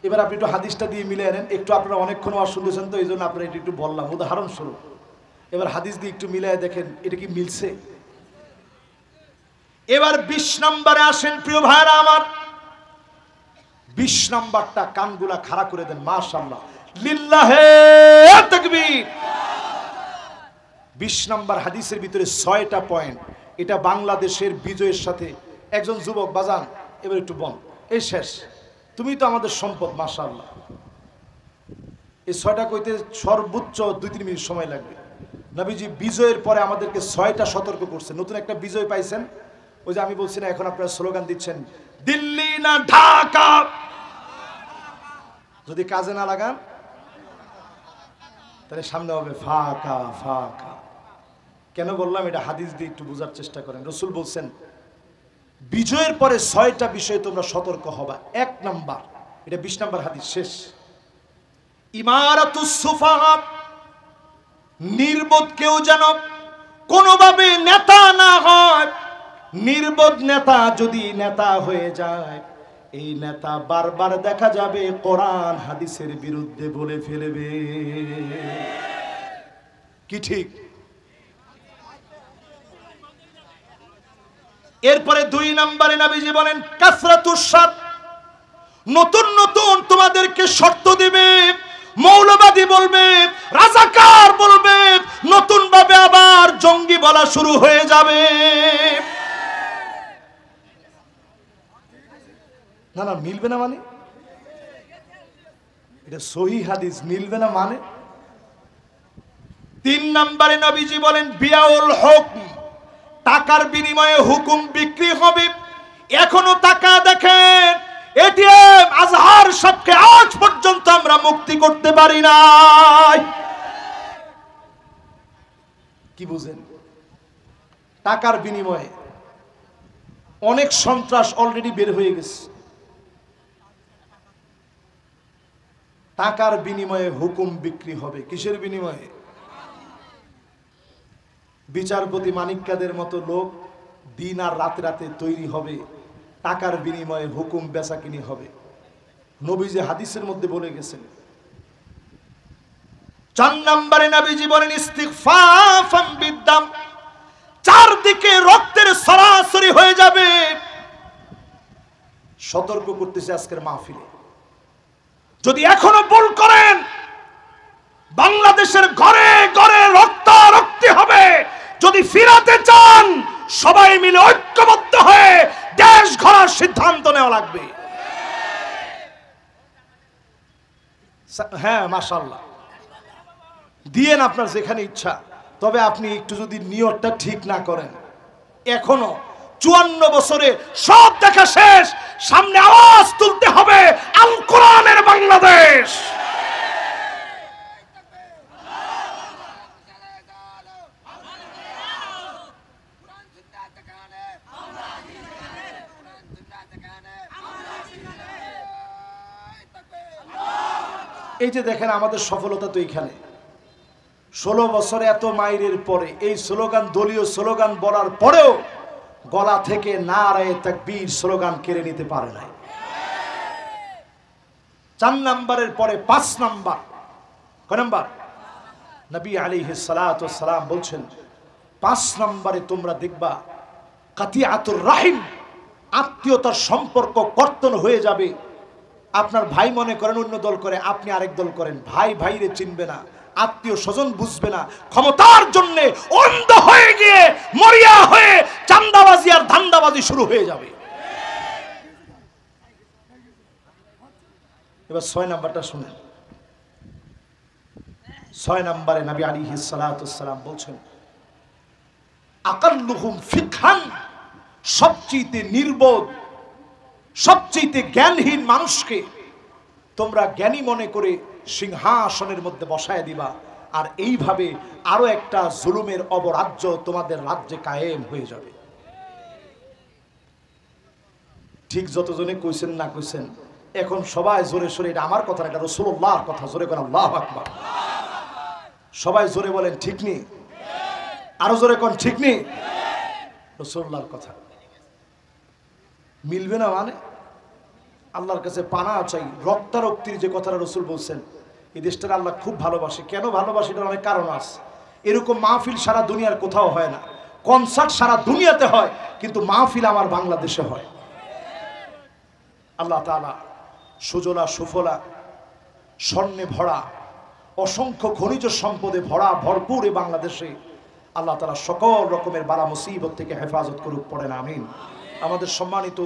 এবার আপনি একটু হাদিসটা দিয়ে মিলে আনেন, একটু আপনারা অনেকক্ষণ ওয়াজ শুনতেছেন তো এই জন্য আপনারা এটা একটু বললাম উদাহরণস্বরূপ। এবার হাদিস দিয়ে একটু মিলাই দেখেন এটা কি মিলছে। এবার 20 নম্বরে আসেন প্রিয় ভাইরা আমার, 20 নম্বরটা কানগুলা খাড়া করে দেন, মাশাআল্লাহ, লিল্লাহে তাকবীর। 20 নম্বর হাদিসের ভিতরে 6টা পয়েন্ট। এটা বাংলাদেশের বিজয়ের সাথে। একজন যুবক বাজান এবার একটু বল, এই শেষ, তুমি তো আমাদের সম্পদ, মাশাআল্লাহ। এই 6টা কইতে সর্বোচ্চ 2-3 মিনিট সময় লাগবে। নবীজি বিজয়ের পরে আমাদেরকে 6টা সতর্ক করছে। নতুন একটা বিজয় পাইছেন, ওই যে আমি বলছি না, এখন আপনারা স্লোগান দিচ্ছেন দিল্লি না ঢাকা, যদি কাজে না লাগান তাহলে সামনে হবে ফাঁকা ফাঁকা। কেন বললাম এটা? হাদিস দিয়ে একটু বোঝার চেষ্টা করেন। রাসূল বলছেন বিজয়ের পরে 6টা বিষয়ে তোমরা সতর্ক হবা। 1 নাম্বার, এটা 20 নম্বর হাদিস শেষ, ইমারাতুস সুফাহা, নির্বোধ কেউ যেন কোনোভাবে নেতা না হয়। নির্বোধ নেতা যদি নেতা হয়ে যায়, এই নেতা বারবার দেখা যাবে কোরআন হাদিসের বিরুদ্ধে বলে ফেলবে। কি ঠিক? এরপরে 2 নম্বরে নবীজি বলেন কাসরাতুস শাত, নতুন নতুন তোমাদেরকে শর্ত দিবে, মৌলবাদী বলবে, রাজাকার বলবে, নতুন ভাবে আবার জঙ্গি বলা শুরু হয়ে যাবে। না না, মিলবে না মানে? এটা সহিহ হাদিস, মিলবে না মানে? 3 নম্বরে নবীজি বলেন বিয়াউল হুকম, টাকার বিনিময়ে হুকুম বিক্রি হবে। এখনো টাকা দেখেন, এটিএম আজহার সবকে আজ পর্যন্ত আমরা মুক্তি করতে পারি নাই। কি বুঝেন? টাকার বিনিময়ে অনেক সন্ত্রাস অলরেডি বের হয়ে গেছে। টাকার বিনিময়ে হুকুম বিক্রি হবে। কিসের বিনিময়ে? বিচারপতি মানিক কাদের মতো লোক দিন আর রাতে রাতে তৈরি হবে, টাকার বিনিময়ে হুকুম বেচাকিনি হবে। নবীজি হাদিসের মধ্যে বলে গেছেন। 4 নম্বরে নবীজি বলেন ইস্তিগফাফাম বিদ্দাম, চারদিকে রক্তের সরাসরি হয়ে যাবে। সতর্ক করতেছে আজকের মাহফিলে, যদি এখনো ভুল করেন বাংলাদেশের ঘরে ঘরে রক্তারক্তি হবে। যদি ফিরাতে চান সবাই মিলে ঐক্যবদ্ধ হয়ে দেশ গড়ার সিদ্ধান্ত নেওয়া লাগবে। হ্যাঁ মাশাআল্লাহ, দিয়েন আপনার যেখানে ইচ্ছা, তবে আপনি একটু যদি নিয়তটা ঠিক না করেন, এখনো 54 বছরে সব দেখা শেষ, সামনে আওয়াজ তুলতে হবে আল কোরআনের বাংলাদেশ। এই যে দেখেন আমাদের সফলতা তো এইখানে, 16 বছরে এত মাইরের পরে এই স্লোগান, দলীয় স্লোগান বলার পরেও গলা থেকে নারায়ে তাকবীর স্লোগান কেড়ে নিতে পারে নাই। 4 নম্বরের পরে 5 নম্বর, কয় নম্বর? নবী আলাইহিস সালাতু ওয়াস সালাম বলছেন 5 নম্বরে তোমরা দেখবা কাতিয়াতুর রাহিম, আত্মীয়তার সম্পর্ক কর্তন হয়ে যাবে। আপনার ভাই মনে করেন অন্য দল করে, আপনি আরেক দল করেন, ভাই ভাইরে চিনবে না, আত্মীয় স্বজন বুঝবে না, ক্ষমতার জন্য অন্ধ হয়ে গিয়ে মরিয়া হয়ে চাঁদাবাজি আর ধান্দাবাজি শুরু হয়ে যাবে। এবার 6 নাম্বারটা শুনেন। 6 নম্বরে নবী আলাইহিস সালাতু ওয়াস সালাম বলছেন আকাল্লুহুম ফিকহান, সবচেয়ে নির্বোধ, সবচেয়ে জ্ঞানহীন মানুষকে তোমরা জ্ঞানী মনে করে সিংহাসনের মধ্যে বসায় দিবা, আর এইভাবে আরো একটা জুলুমের অবরাজ্য তোমাদের রাজ্যে কায়েম হয়ে যাবে। ঠিক যতজনে কইছেন না কইছেন, এখন সবাই জোরে সোরে, এটা আমার কথা না, এটা রাসূলুল্লাহর কথা, জোরে বলেন আল্লাহু আকবার। সবাই জোরে বলেন ঠিক নেই, আরো জোরে কোন ঠিক নেই, রাসূলুল্লাহর কথা। মিলবে না মানে আল্লাহর কাছে পানা চাই। রক্তারক্তির যে কথাটা রাসূল বলছেন, এই দেশটার আল্লাহ খুব ভালোবাসে। কেন ভালোবাসে এটার অনেক কারণ আছে। এরকম মাহফিল সারা দুনিয়ার কোথাও হয় না, কনসার্ট সারা দুনিয়াতে হয়, কিন্তু মাহফিল আমার বাংলাদেশে হয়। আল্লাহ তাআলা সুজলা সুফলা, স্বর্ণে ভরা, অসংখ্য খনিজ সম্পদে ভরা ভরপুর এই বাংলাদেশে আল্লাহ তাআলা সকল রকমের বালা মুসিবত থেকে হেফাজত করুক, পড়েন আমিন। আমাদের সম্মানিত